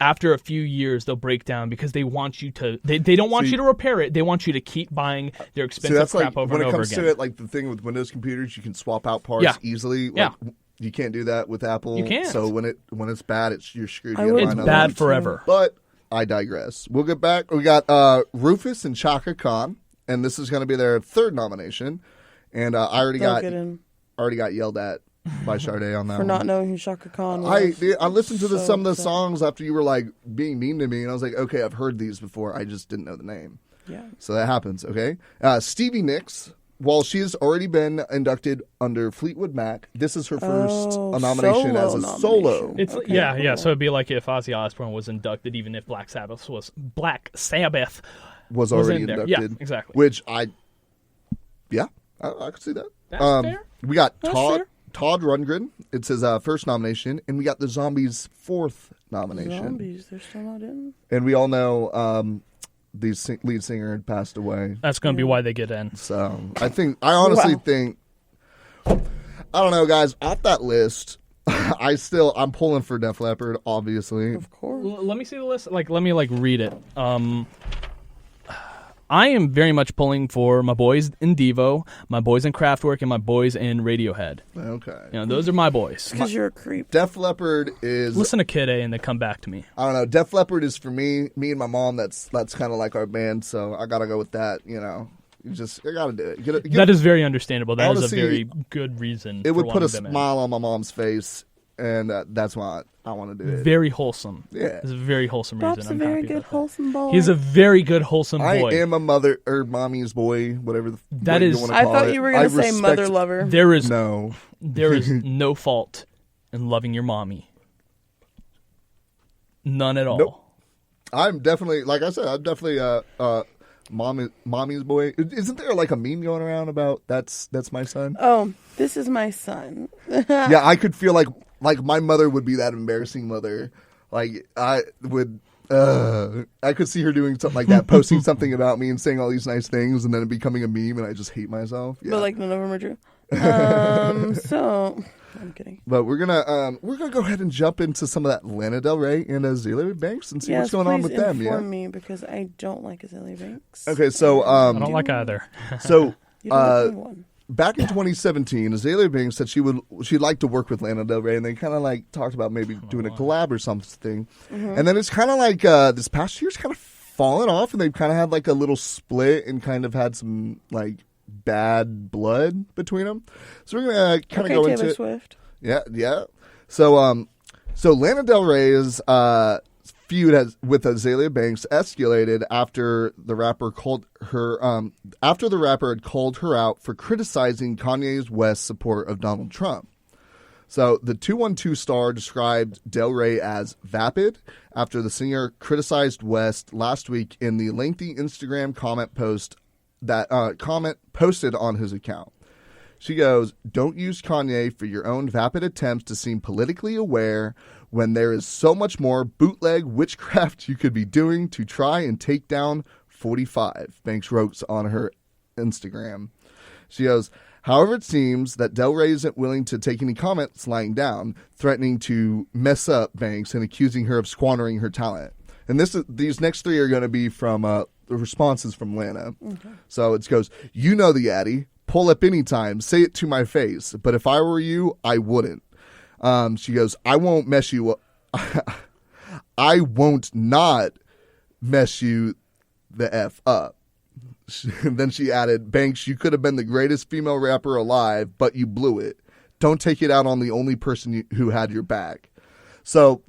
after a few years they'll break down because they want you to. They don't want you to repair it. They want you to keep buying their expensive crap over and over again. When it comes to it, like the thing with Windows computers, you can swap out parts easily. Like, you can't do that with Apple. You can't. So when it's bad, you're screwed. It's bad forever. But I digress. We'll get back. We got Rufus and Chaka Khan, and this is going to be their third nomination. And I already got yelled at by Chardae on that for one. not knowing who Chaka Khan was. I listened to some of the songs after you were like being mean to me, and I was like, okay, I've heard these before. I just didn't know the name. Yeah. So that happens. Okay. Stevie Nicks. While she has already been inducted under Fleetwood Mac, this is her first nomination as a solo. It's Okay, yeah. cool. So it'd be like if Ozzy Osbourne was inducted, even if Black Sabbath was already in there. inducted. Yeah, exactly. Which I could see that. That's fair. We got That's Todd fair. Rundgren. It's his first nomination, and we got the Zombies' fourth nomination. Zombies, they're still not in. And we all know the lead singer had passed away. That's going to be why they get in. So I honestly Wow. think, I don't know, guys. Off that list, I'm pulling for Def Leppard, obviously. Of course. Let me see the list. Like, let me read it. I am very much pulling for my boys in Devo, my boys in Kraftwerk, and my boys in Radiohead. Okay. You know, those are my boys. Because you're a creep. Def Leppard is. Listen to Kid A and they come back to me. I don't know. Def Leppard is for me and my mom. That's kind of like our band. So I gotta go with that. You know, I gotta do it. That is very understandable. That is Honestly, a very good reason. It would for put a wanting them in. smile on my mom's face, and that's why I want to do it. Very wholesome. Yeah. It's a very wholesome Bob's reason. a I'm very happy good, about that. wholesome boy. He's a very good, wholesome I boy. am a mother or mommy's boy, whatever That what is- you want to I call thought it. you were going to say respect- mother lover. There is No. no fault in loving your mommy. None at all. Nope. I'm definitely, like I said, I'm definitely mommy's boy. Isn't there like a meme going around about that's my son? Oh, this is my son. Yeah, I could feel like my mother would be that embarrassing mother. Like I could see her doing something like that, posting something about me and saying all these nice things, and then it becoming a meme, and I just hate myself. Yeah. But like none of them are true. So I'm kidding. But we're gonna go ahead and jump into some of that Lana Del Rey and Azalea Banks and see what's going on with them. Yeah. Inform me because I don't like Azalea Banks. Okay, so I don't like either. so You don't like anyone. back in 2017, Azalea Banks said she'd like to work with Lana Del Rey, and they kind of like talked about maybe doing a collab or something. Mm-hmm. And then it's kind of like this past year's kind of fallen off, and they've kind of had like a little split and kind of had some like bad blood between them. So we're gonna kind of go Taylor into it. Swift. Yeah. So Lana Del Rey's feud with Azalea Banks escalated after the rapper had called her out for criticizing Kanye West's support of Donald Trump. So the 212 star described Del Rey as vapid after the singer criticized West last week in the lengthy Instagram comment post that posted on his account. She goes, "Don't use Kanye for your own vapid attempts to seem politically aware when there is so much more bootleg witchcraft you could be doing to try and take down 45," Banks wrote on her Instagram. She goes, "However, it seems that Del Rey isn't willing to take any comments lying down, threatening to mess up Banks and accusing her of squandering her talent." And these next three are going to be from the responses from Lana. Okay. So it goes, "You know the Addy. pull up anytime. Say it to my face. But if I were you, I wouldn't. She goes, I won't mess you up. I won't not mess you the F up. Then she added, Banks, you could have been the greatest female rapper alive, but you blew it. Don't take it out on the only person who had your back. So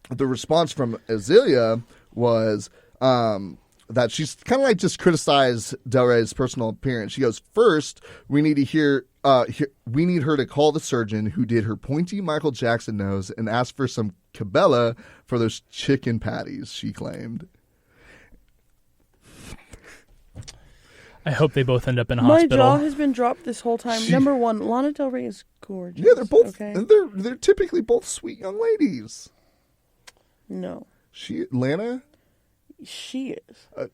the response from Azealia was that she's kind of like just criticized Del Rey's personal appearance. She goes, first, we need her to call the surgeon who did her pointy Michael Jackson nose and ask for some Cabela for those chicken patties, she claimed. I hope they both end up in a My hospital. jaw has been dropped this whole time. Number one, Lana Del Rey is gorgeous. Yeah, they're both. Okay? They're typically both sweet young ladies. No, Lana. she is.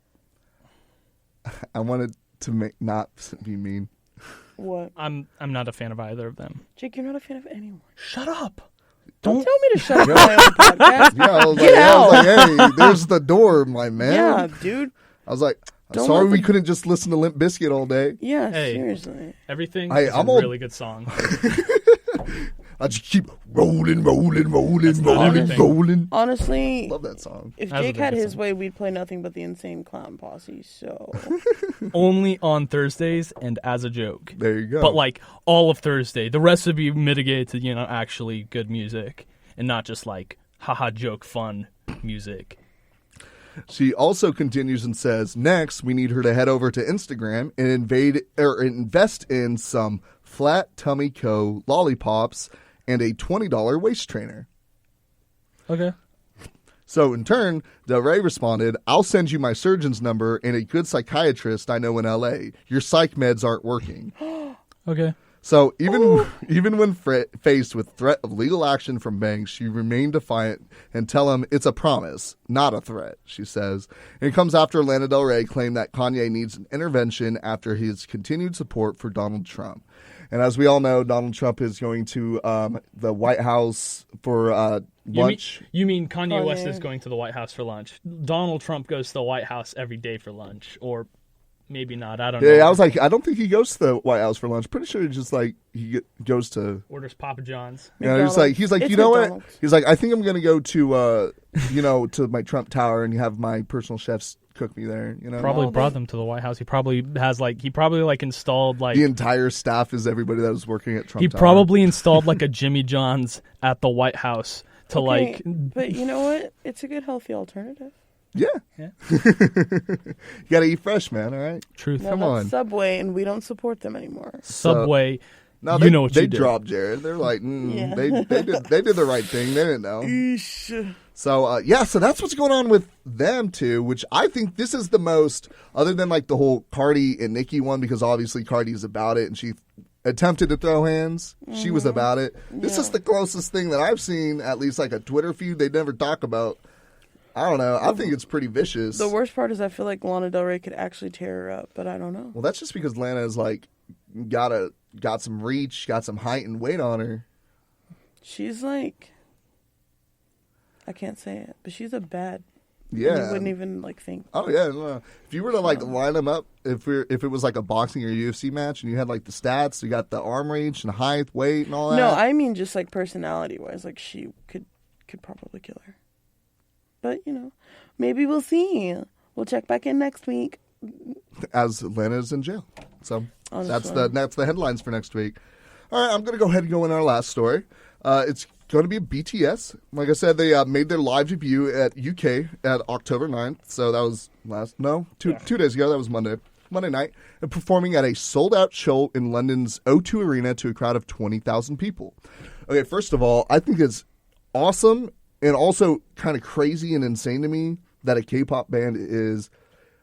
I wanted to not be mean. What? I'm not a fan of either of them. Jake, you're not a fan of anyone. Shut up. Don't tell me to shut up on my own podcast. Yeah, I was Get out. hey, there's the door, my man. Yeah, dude. I was like, Don't sorry let we the- couldn't just listen to Limp Bizkit all day. Yeah, Hey. seriously. Everything Hey, is I'm a all- really good song. I just keep rolling. That's not everything. Honestly, Love that song. if That's Jake a had good his song. way, we'd play nothing but the Insane Clown Posse. So Only on Thursdays and as a joke. There you go. But like all of Thursday. The rest would be mitigated to, actually good music and not just like haha joke fun music. She also continues and says, next, we need her to head over to Instagram and invest in some Flat Tummy Co. lollipops and a $20 waist trainer. Okay. So in turn, Del Rey responded, I'll send you my surgeon's number and a good psychiatrist I know in L.A. Your psych meds aren't working. Okay. So even when faced with threat of legal action from Banks, she remained defiant and tell him it's a promise, not a threat, she says. And it comes after Lana Del Rey claimed that Kanye needs an intervention after his continued support for Donald Trump. And as we all know, Donald Trump is going to the White House for lunch. You mean Kanye West Kanye. is going to the White House for lunch? Donald Trump goes to the White House every day for lunch, or maybe not. I don't know. Yeah, I was like, I don't think he goes to the White House for lunch. Pretty sure it's just like he goes to. Orders Papa John's. Yeah, he's like, It's you know what? McDonald's. He's like, I think I'm gonna go to to my Trump Tower and have my personal chefs cook me there. Probably No, brought them to the White House. He probably has installed the entire staff is everybody that was working at Trump he Tower. probably installed like a Jimmy John's at the White House to Okay, but you know what? It's a good healthy alternative. Yeah. Yeah. You gotta eat fresh, man. All right. Truth. No, Come that's on. Subway, and we don't support them anymore. Subway. No, You know what they you did. dropped Jared. They're like, Yeah. they did the right thing. They didn't know. Eesh. So so that's what's going on with them two, which I think this is the most, other than like the whole Cardi and Nicki one, because obviously Cardi's about it and she attempted to throw hands. She was about it. This is the closest thing that I've seen, at least like a Twitter feud they never talk about. I don't know. I think it's pretty vicious. The worst part is I feel like Lana Del Rey could actually tear her up, but I don't know. Well, that's just because Lana is like got some reach, got some height and weight on her. She's like, I can't say it, but she's a bad. Yeah. You wouldn't even like think. Oh yeah, no. If you were to like line them up, if it was like a boxing or UFC match, and you had like the stats, you got the arm reach and height, weight, and all that. No, I mean just like personality wise, like she could probably kill her. But maybe we'll see. We'll check back in next week. As Lana's in jail. So Honestly. that's the headlines for next week. All right, I'm gonna go ahead and go in our last story. It's going to be BTS. Like I said, they made their live debut at UK at October 9th. So that was two days ago. That was Monday night, and performing at a sold-out show in London's O2 Arena to a crowd of 20,000 people. Okay, first of all, I think it's awesome and also kind of crazy and insane to me that a K-pop band is,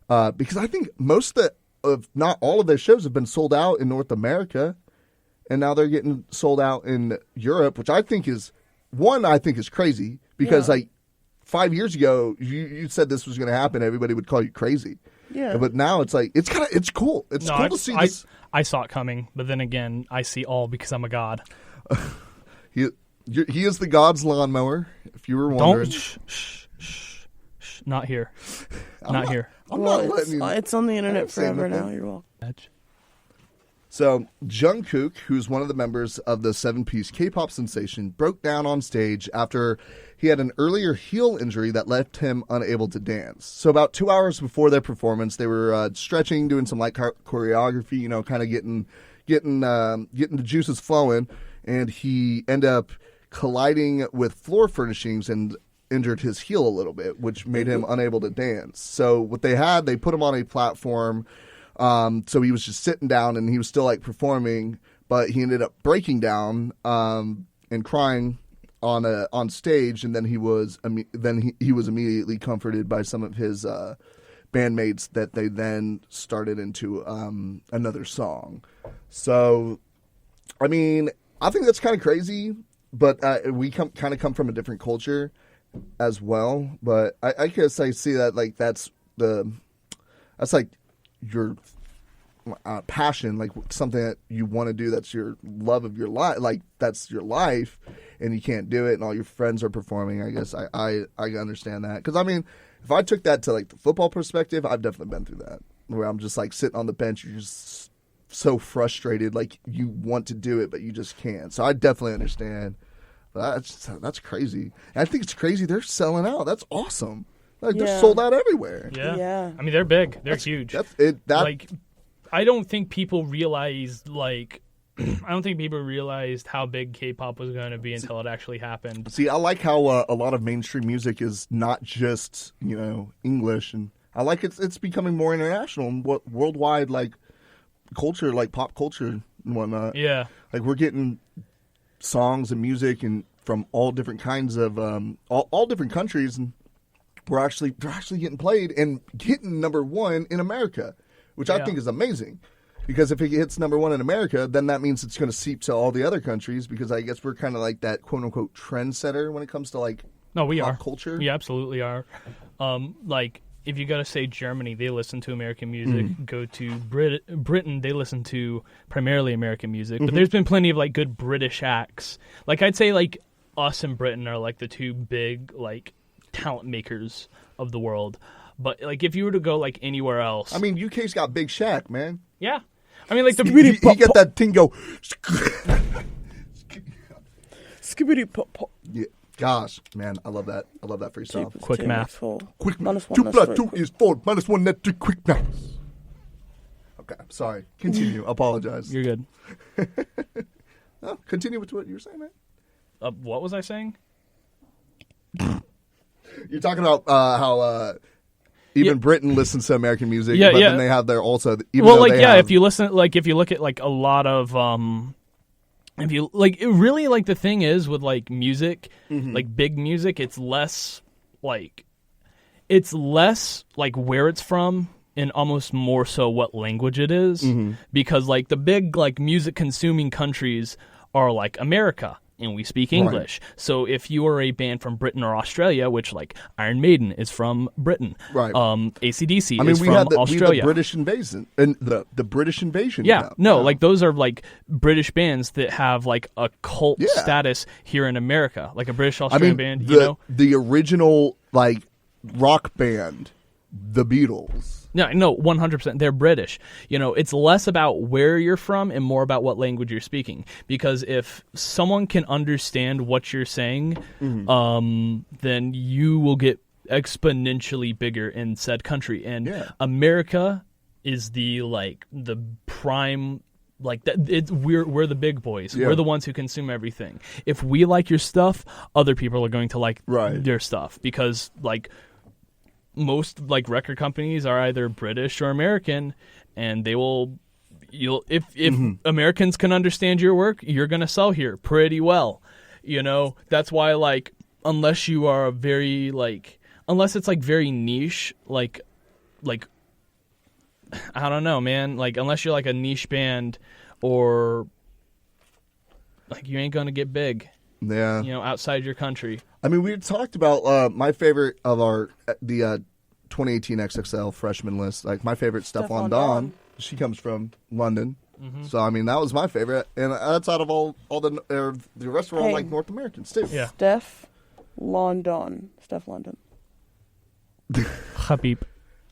because I think most of not all of their shows have been sold out in North America, and now they're getting sold out in Europe, which I think is crazy because like 5 years ago you said this was going to happen, everybody would call you crazy. Yeah. But now it's like it's cool. It's cool to see this. I saw it coming, but then again, I see all because I'm a god. He is the God's lawnmower. If you were wondering, Don't shh. Not here. Not here. I'm well, not letting you. it's on the internet say forever nothing. now. You're welcome. So Jungkook, who's one of the members of the 7-piece K-pop sensation, broke down on stage after he had an earlier heel injury that left him unable to dance. So about 2 hours before their performance, they were stretching, doing some light choreography, you know, kind of getting the juices flowing, and he ended up colliding with floor furnishings and injured his heel a little bit, which made him unable to dance. So what they put him on a platform. So he was just sitting down and he was still like performing, but he ended up breaking down and crying on stage, and then he was immediately comforted by some of his bandmates that they then started into another song. So, I mean, I think that's kind of crazy, but we come from a different culture as well. But I guess I see that like that's like your passion, like something that you want to do, that's your love of your life, like that's your life, and you can't do it, and all your friends are performing. I guess I understand that, because I mean, if I took that to like the football perspective, I've definitely been through that, where I'm just like sitting on the bench, you're just so frustrated, like you want to do it but you just can't. So I definitely understand. But that's crazy. And I think it's crazy they're selling out. That's awesome. Like they're sold out everywhere. Yeah. I mean, they're big. They're huge. Like, I don't think people realized how big K-pop was going to be until it actually happened. See, I like how a lot of mainstream music is not just, you know, English, and I like it's becoming more international and worldwide, like culture, like pop culture and whatnot. Yeah, like we're getting songs and music and from all different kinds of all different countries, and they're actually getting played and hitting number one in America, which I think is amazing. Because if it hits number one in America, then that means it's going to seep to all the other countries, because I guess we're kind of like that quote-unquote trendsetter when it comes to like pop culture. We absolutely are. Like, if you got to say Germany, they listen to American music. Go to Britain, they listen to primarily American music. But there's been plenty of like good British acts. Like, I'd say like us and Britain are like the two big like talent makers of the world. But like if you were to go like anywhere else, I mean, UK's got Big Shaq, man. Yeah. I mean, like he got that thing go. Skibbity pop pop. Yeah, gosh, man, I love that. I love that freestyle. Quick math. Quick math. 2 + 2 is 4. -1, that's 3. Quick math. Okay, sorry. Continue. Apologize. You're good. No, continue with what you were saying, man. What was I saying? You're talking about how even Britain listens to American music, but then they have their also. If you listen, like if you look at like a lot of, if you like, it really like the thing is with like music, like big music, it's less like where it's from and almost more so what language it is, because like the big like music consuming countries are like America. And we speak English. Right. So if you are a band from Britain or Australia, which like Iron Maiden is from Britain, right? AC/DC is from Australia. We had the British invasion and the British invasion. Yeah, like those are like British bands that have like a cult status here in America, like a British Australian band. The original like rock band, the Beatles. No, 100%. They're British. You know, it's less about where you're from and more about what language you're speaking. Because if someone can understand what you're saying, then you will get exponentially bigger in said country. And America is the prime. Like that, we're the big boys. Yeah. We're the ones who consume everything. If we like your stuff, other people are going to like your stuff, because like. Most like record companies are either British or American, and if Americans can understand your work, you're gonna sell here pretty well. You know, that's why like unless you are unless it's like very niche, like I don't know, man. Like unless you're like a niche band, or like you ain't gonna get big. Yeah, you know, outside your country. I mean, we had talked about my favorite of the 2018 XXL freshman list. Like my favorite, Stefflon Don. She comes from London, so I mean that was my favorite, and that's out of all the rest are all like North Americans too. Yeah, Steph London. Habib.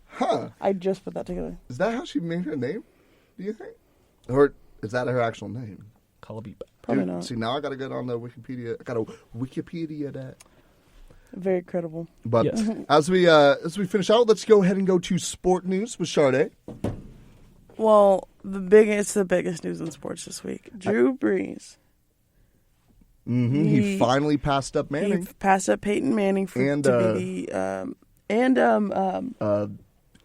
Huh? I just put that together. Is that how she made her name? Do you think, or Is that her actual name? Calabiba. Probably Dude, not. See, now I got to get on the Wikipedia. I got to Wikipedia that. Very credible. But Yes. as we finish out, let's go ahead and go to sport news with Chardae. Well, the biggest news in sports this week. Drew Brees. Mm-hmm. He finally passed up Manning. He passed up Peyton Manning to be the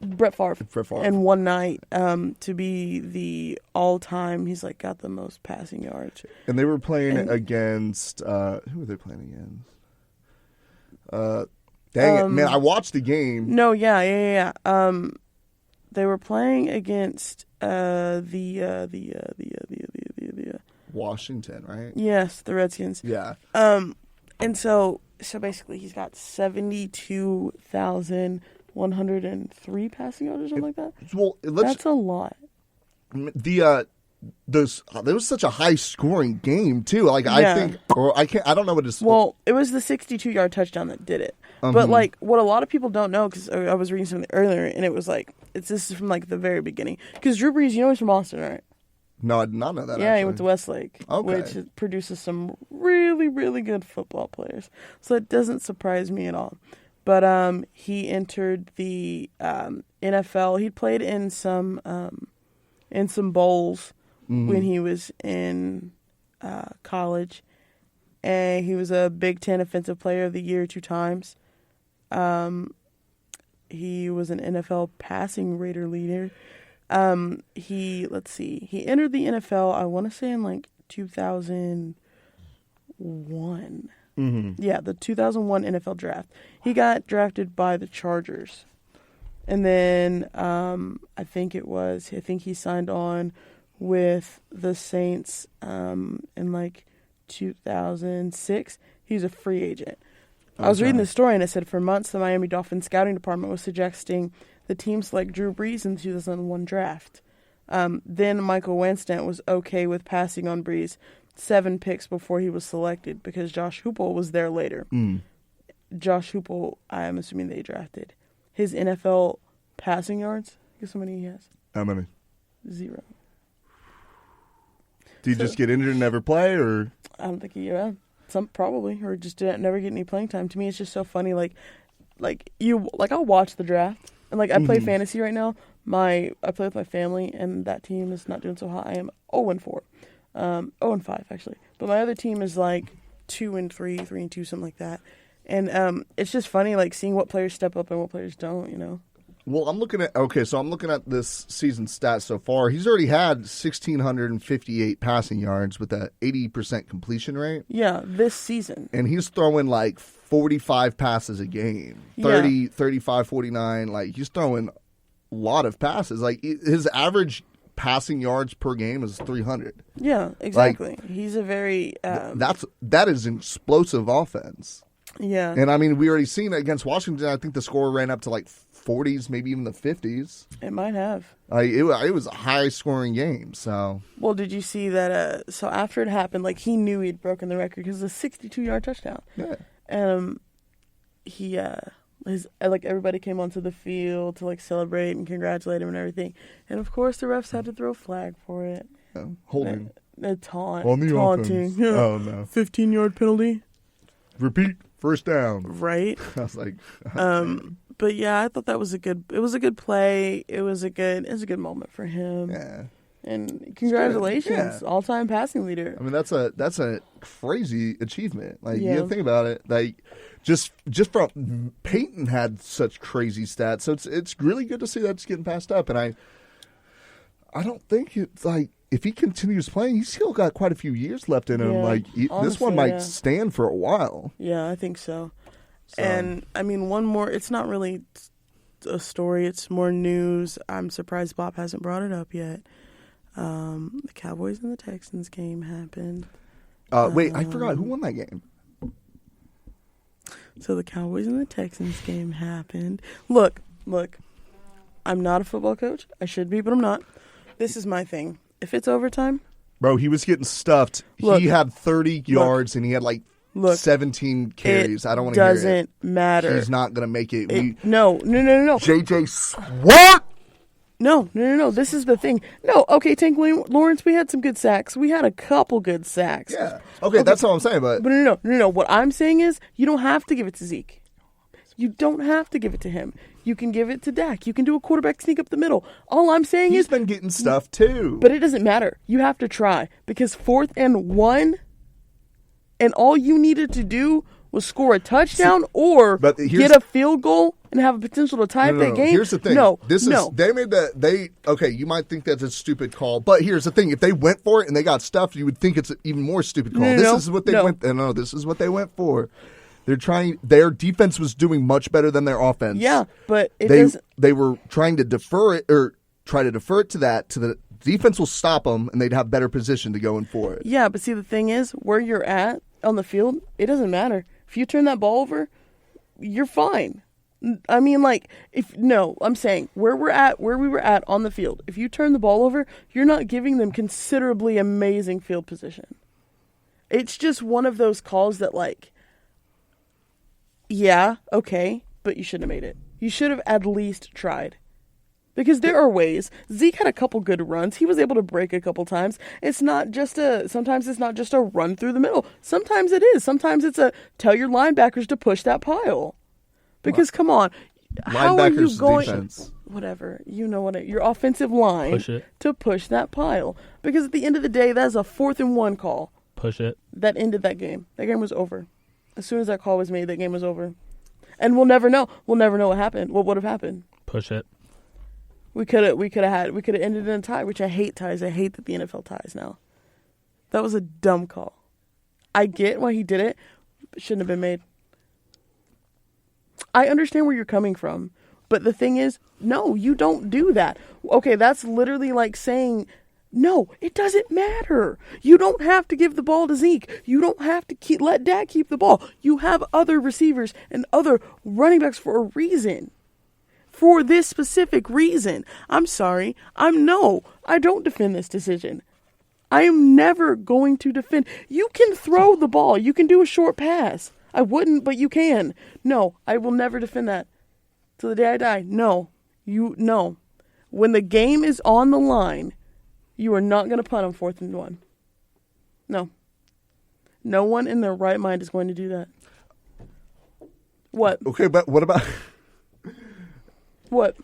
Brett Favre. And one night to be the all-time. He's like got the most passing yards. And they were playing against who were they playing against? Dang it, man! I watched the game. No, yeah. They were playing against the Washington, right? Yes, the Redskins. Yeah. And so basically he's got 72,103 passing yards or something like that. Well, That's a lot. There was such a high scoring game too. Like I don't know what it's. Well, it was the 62-yard touchdown that did it. But like what a lot of people don't know, because I was reading something earlier, and it was like this is from like the very beginning. Because Drew Brees, you know, he's from Austin, right? No, I did not know that. Yeah, actually. he went to Westlake, which produces some really, really good football players. So it doesn't surprise me at all. But he entered the NFL. He played in some bowls when he was in college, and he was a Big Ten Offensive Player of the Year 2 times. He was an NFL passing rater leader. He entered the NFL, I want to say in like 2001. Mm-hmm. Yeah, the 2001 NFL draft. He got drafted by the Chargers. And then I think he signed on with the Saints in like 2006. He was a free agent. I was reading the story, and it said for months the Miami Dolphins scouting department was suggesting the team select Drew Brees in the 2001 draft. Then Michael Winston was okay with passing on Brees 7 picks before he was selected because Josh Heupel was there later. Josh Heupel, I'm assuming they drafted. His NFL passing yards, guess how many he has? How many? 0. Did he just get injured and never play, or? I don't think he, probably, or just didn't never get any playing time. To me, it's just so funny. I'll watch the draft, and I play fantasy right now. I play with my family, and that team is not doing so hot. I am 0-4, 0-5 actually. But my other team is 2-3, 3-2, something like that. And it's just funny, seeing what players step up and what players don't. You know. Well, I'm looking at this season stats so far. He's already had 1,658 passing yards with a 80% completion rate. Yeah, this season. And he's throwing 45 passes a game. 30, 35, 49. He's throwing a lot of passes. His average passing yards per game is 300. Yeah, exactly. He's a very that is an explosive offense. Yeah. And I mean, we already seen it against Washington. I think the score ran up to 40s, maybe even the 50s. It might have. It was a high-scoring game. So. Well, did you see that? So after it happened, he knew he'd broken the record because it was a 62-yard touchdown. Yeah. And everybody came onto the field to celebrate and congratulate him and everything. And of course, the refs had to throw a flag for it. Holding. A taunt. On the taunting. offense. Oh no. 15-yard penalty. Repeat. First down. Right. I was like. But yeah, I thought that was a good play. It was a good moment for him. Yeah. And congratulations, all-time passing leader. I mean, that's a crazy achievement. You think about it. Just from Peyton had such crazy stats, so it's really good to see that's getting passed up. And I don't think it's if he continues playing, he's still got quite a few years left in him. Honestly, this one might stand for a while. Yeah, I think so. And, I mean, one more, it's not really a story, it's more news. I'm surprised Bopp hasn't brought it up yet. The Cowboys and the Texans game happened. Wait, I forgot. Who won that game? So the Cowboys and the Texans game happened. Look, I'm not a football coach. I should be, but I'm not. This is my thing. If it's overtime. Bro, he was getting stuffed. He had 30 yards and he had 17 carries. I don't want to hear it. Doesn't matter. He's not going to make it. No. JJ Swart. No. This is the thing. No, okay, Tank Lawrence, we had some good sacks. We had a couple good sacks. Yeah. Okay, that's all I'm saying. But no. What I'm saying is you don't have to give it to Zeke. You don't have to give it to him. You can give it to Dak. You can do a quarterback sneak up the middle. All I'm saying he's is... been getting stuff, too. But it doesn't matter. You have to try. Because 4th and 1, and all you needed to do was score a touchdown or get a field goal and have a potential to tie that game. Here's the thing. They made that. Okay, you might think that's a stupid call, but here's the thing. If they went for it and they got stuffed, you would think it's an even more stupid call. This is what they went for. They're trying. Their defense was doing much better than their offense. Yeah, but they were trying to defer it or try to defer it to the defense will stop them and they'd have better position to go in for it. Yeah, but see the thing is where you're at on the field, it doesn't matter. If you turn that ball over, you're fine. I mean, I'm saying where we were at on the field. If you turn the ball over, you're not giving them considerably amazing field position. It's just one of those calls that yeah, okay, but you shouldn't have made it. You should have at least tried. Because there are ways. Zeke had a couple good runs. He was able to break a couple times. Sometimes it's not just a run through the middle. Sometimes it is. Sometimes it's a tell your linebackers to push that pile. Because come on, how are you going? Defense. Whatever, you know what? Your offensive line to push that pile. Because at the end of the day, that's a 4th and 1 call. Push it. That ended that game. That game was over. As soon as that call was made, that game was over. And we'll never know. We'll never know what happened. What would have happened? Push it. We could have ended in a tie, which I hate ties. I hate that the NFL ties now. That was a dumb call. I get why he did it, but shouldn't have been made. I understand where you're coming from, but the thing is, no, you don't do that. Okay, that's literally like saying, no, it doesn't matter. You don't have to give the ball to Zeke. You don't have to let Dak keep the ball. You have other receivers and other running backs for a reason. For this specific reason. I'm sorry. I don't defend this decision. I am never going to defend. You can throw the ball. You can do a short pass. I wouldn't, but you can. No, I will never defend that. Till the day I die. No. When the game is on the line, you are not going to punt on 4th and 1. No. No one in their right mind is going to do that. What? Okay, but what about... What?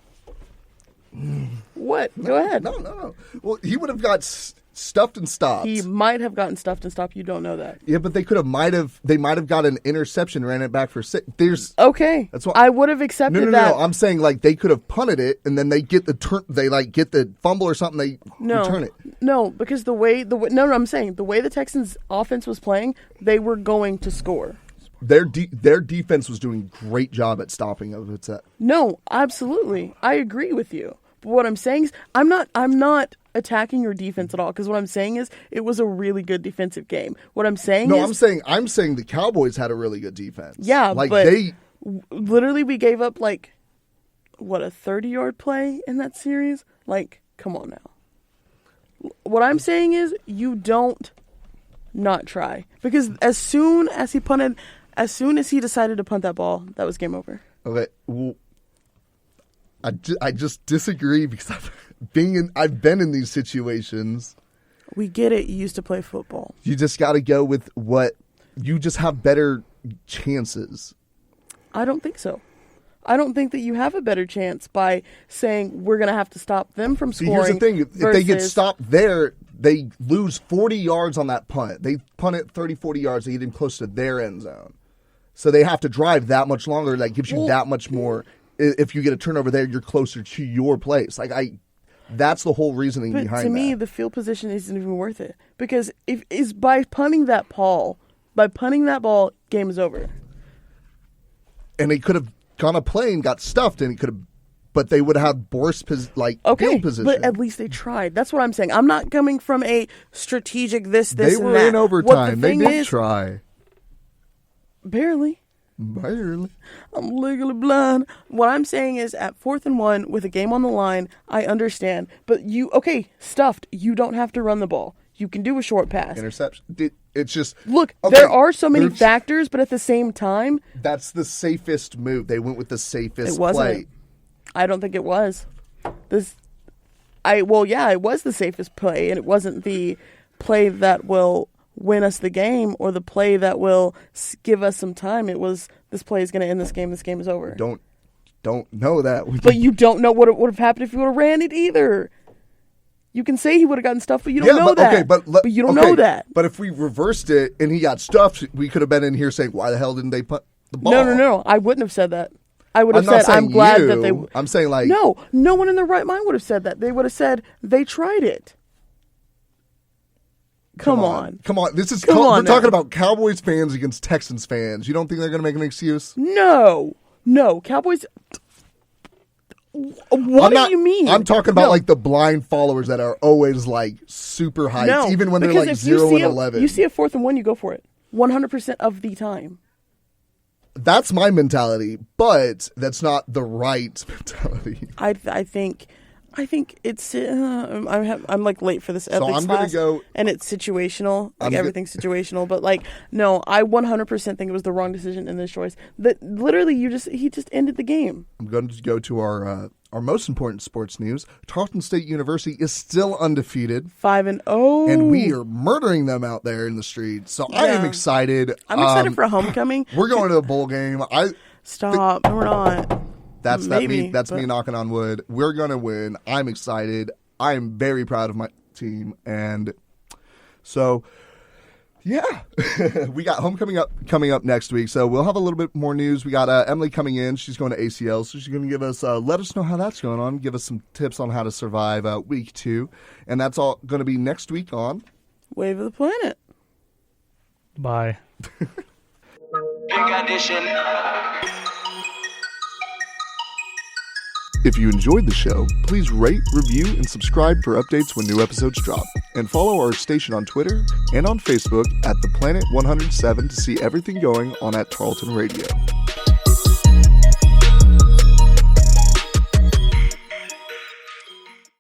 What? Go ahead. No. Well, he would have got stuffed and stopped. He might have gotten stuffed and stopped. You don't know that. Yeah, but they might have got an interception, ran it back for 6. Okay. That's what I would have accepted that. No. I'm saying they could have punted it and then they get the get the fumble or something. They return it. No, because I'm saying the way the Texans offense was playing, they were going to score. Their defense was doing a great job at stopping it. No, absolutely. I agree with you. But what I'm saying is I'm not attacking your defense at all, because what I'm saying is it was a really good defensive game. What I'm saying is... I'm saying the Cowboys had a really good defense. Yeah, literally we gave up a 30-yard play in that series? Come on now. What I'm saying is you don't not try. Because as soon as he decided to punt that ball, that was game over. Okay, well, I just disagree because I've been in these situations. We get it. You used to play football. You just got to go with what you just have better chances. I don't think so. I don't think that you have a better chance by saying we're going to have to stop them from scoring. Here's the thing. If they get stopped there, they lose 40 yards on that punt. They punt it 30, 40 yards. They get in close to their end zone. So they have to drive that much longer. That gives you that much more. If you get a turnover there, you're closer to your place. That's the whole reasoning behind that. To me, the field position isn't even worth it. Because by punting that ball, game is over. And they could have gone a play and got stuffed, and but they would have worse field position. But at least they tried. That's what I'm saying. I'm not coming from a strategic this, they and that. They were in overtime. They did try. Barely. I'm legally blind. What I'm saying is at 4th and 1 with a game on the line, I understand. But stuffed. You don't have to run the ball. You can do a short pass. Interception. It's just... Look, there are so many factors, but at the same time... That's the safest move. They went with the safest play. It wasn't. I don't think it was. it was the safest play, and it wasn't the play that will win us the game or the play that will give us some time. It was, this play is going to end this game. This game is over. Don't know that. But you don't know what would have happened if you would have ran it either. You can say he would have gotten stuffed, but you don't know that. Okay, but you don't know that. But if we reversed it and he got stuffed, we could have been in here saying, why the hell didn't they put the ball? No. I wouldn't have said that. I would have said, I'm glad that they... I'm saying like... No one in their right mind would have said that. They would have said, they tried it. Come on. We're talking about Cowboys fans against Texans fans. You don't think they're going to make an excuse? No. Cowboys... What do you mean? I'm talking about like the blind followers that are always like super hyped, even when they're like 0-11. You see a 4th and 1, you go for it. 100% of the time. That's my mentality, but that's not the right mentality. I think it's I'm like late for this ethics class, and it's situational. Like everything's situational, but like no, I 100% think it was the wrong decision in this choice. That literally he just ended the game. I'm going to go to our most important sports news. Tarleton State University is still undefeated, 5-0, and we are murdering them out there in the streets. So I am excited. I'm excited for homecoming. We're going to a bowl game. No, we're not. That's me knocking on wood. We're going to win. I'm excited. I am very proud of my team. And so, yeah, we got homecoming coming up next week. So we'll have a little bit more news. We got Emily coming in. She's going to ACL. So she's going to give us, let us know how that's going on. Give us some tips on how to survive week 2. And that's all going to be next week on Wave of the Planet. Bye. Big audition. If you enjoyed the show, please rate, review, and subscribe for updates when new episodes drop. And follow our station on Twitter and on Facebook at The Planet 107 to see everything going on at Tarleton Radio.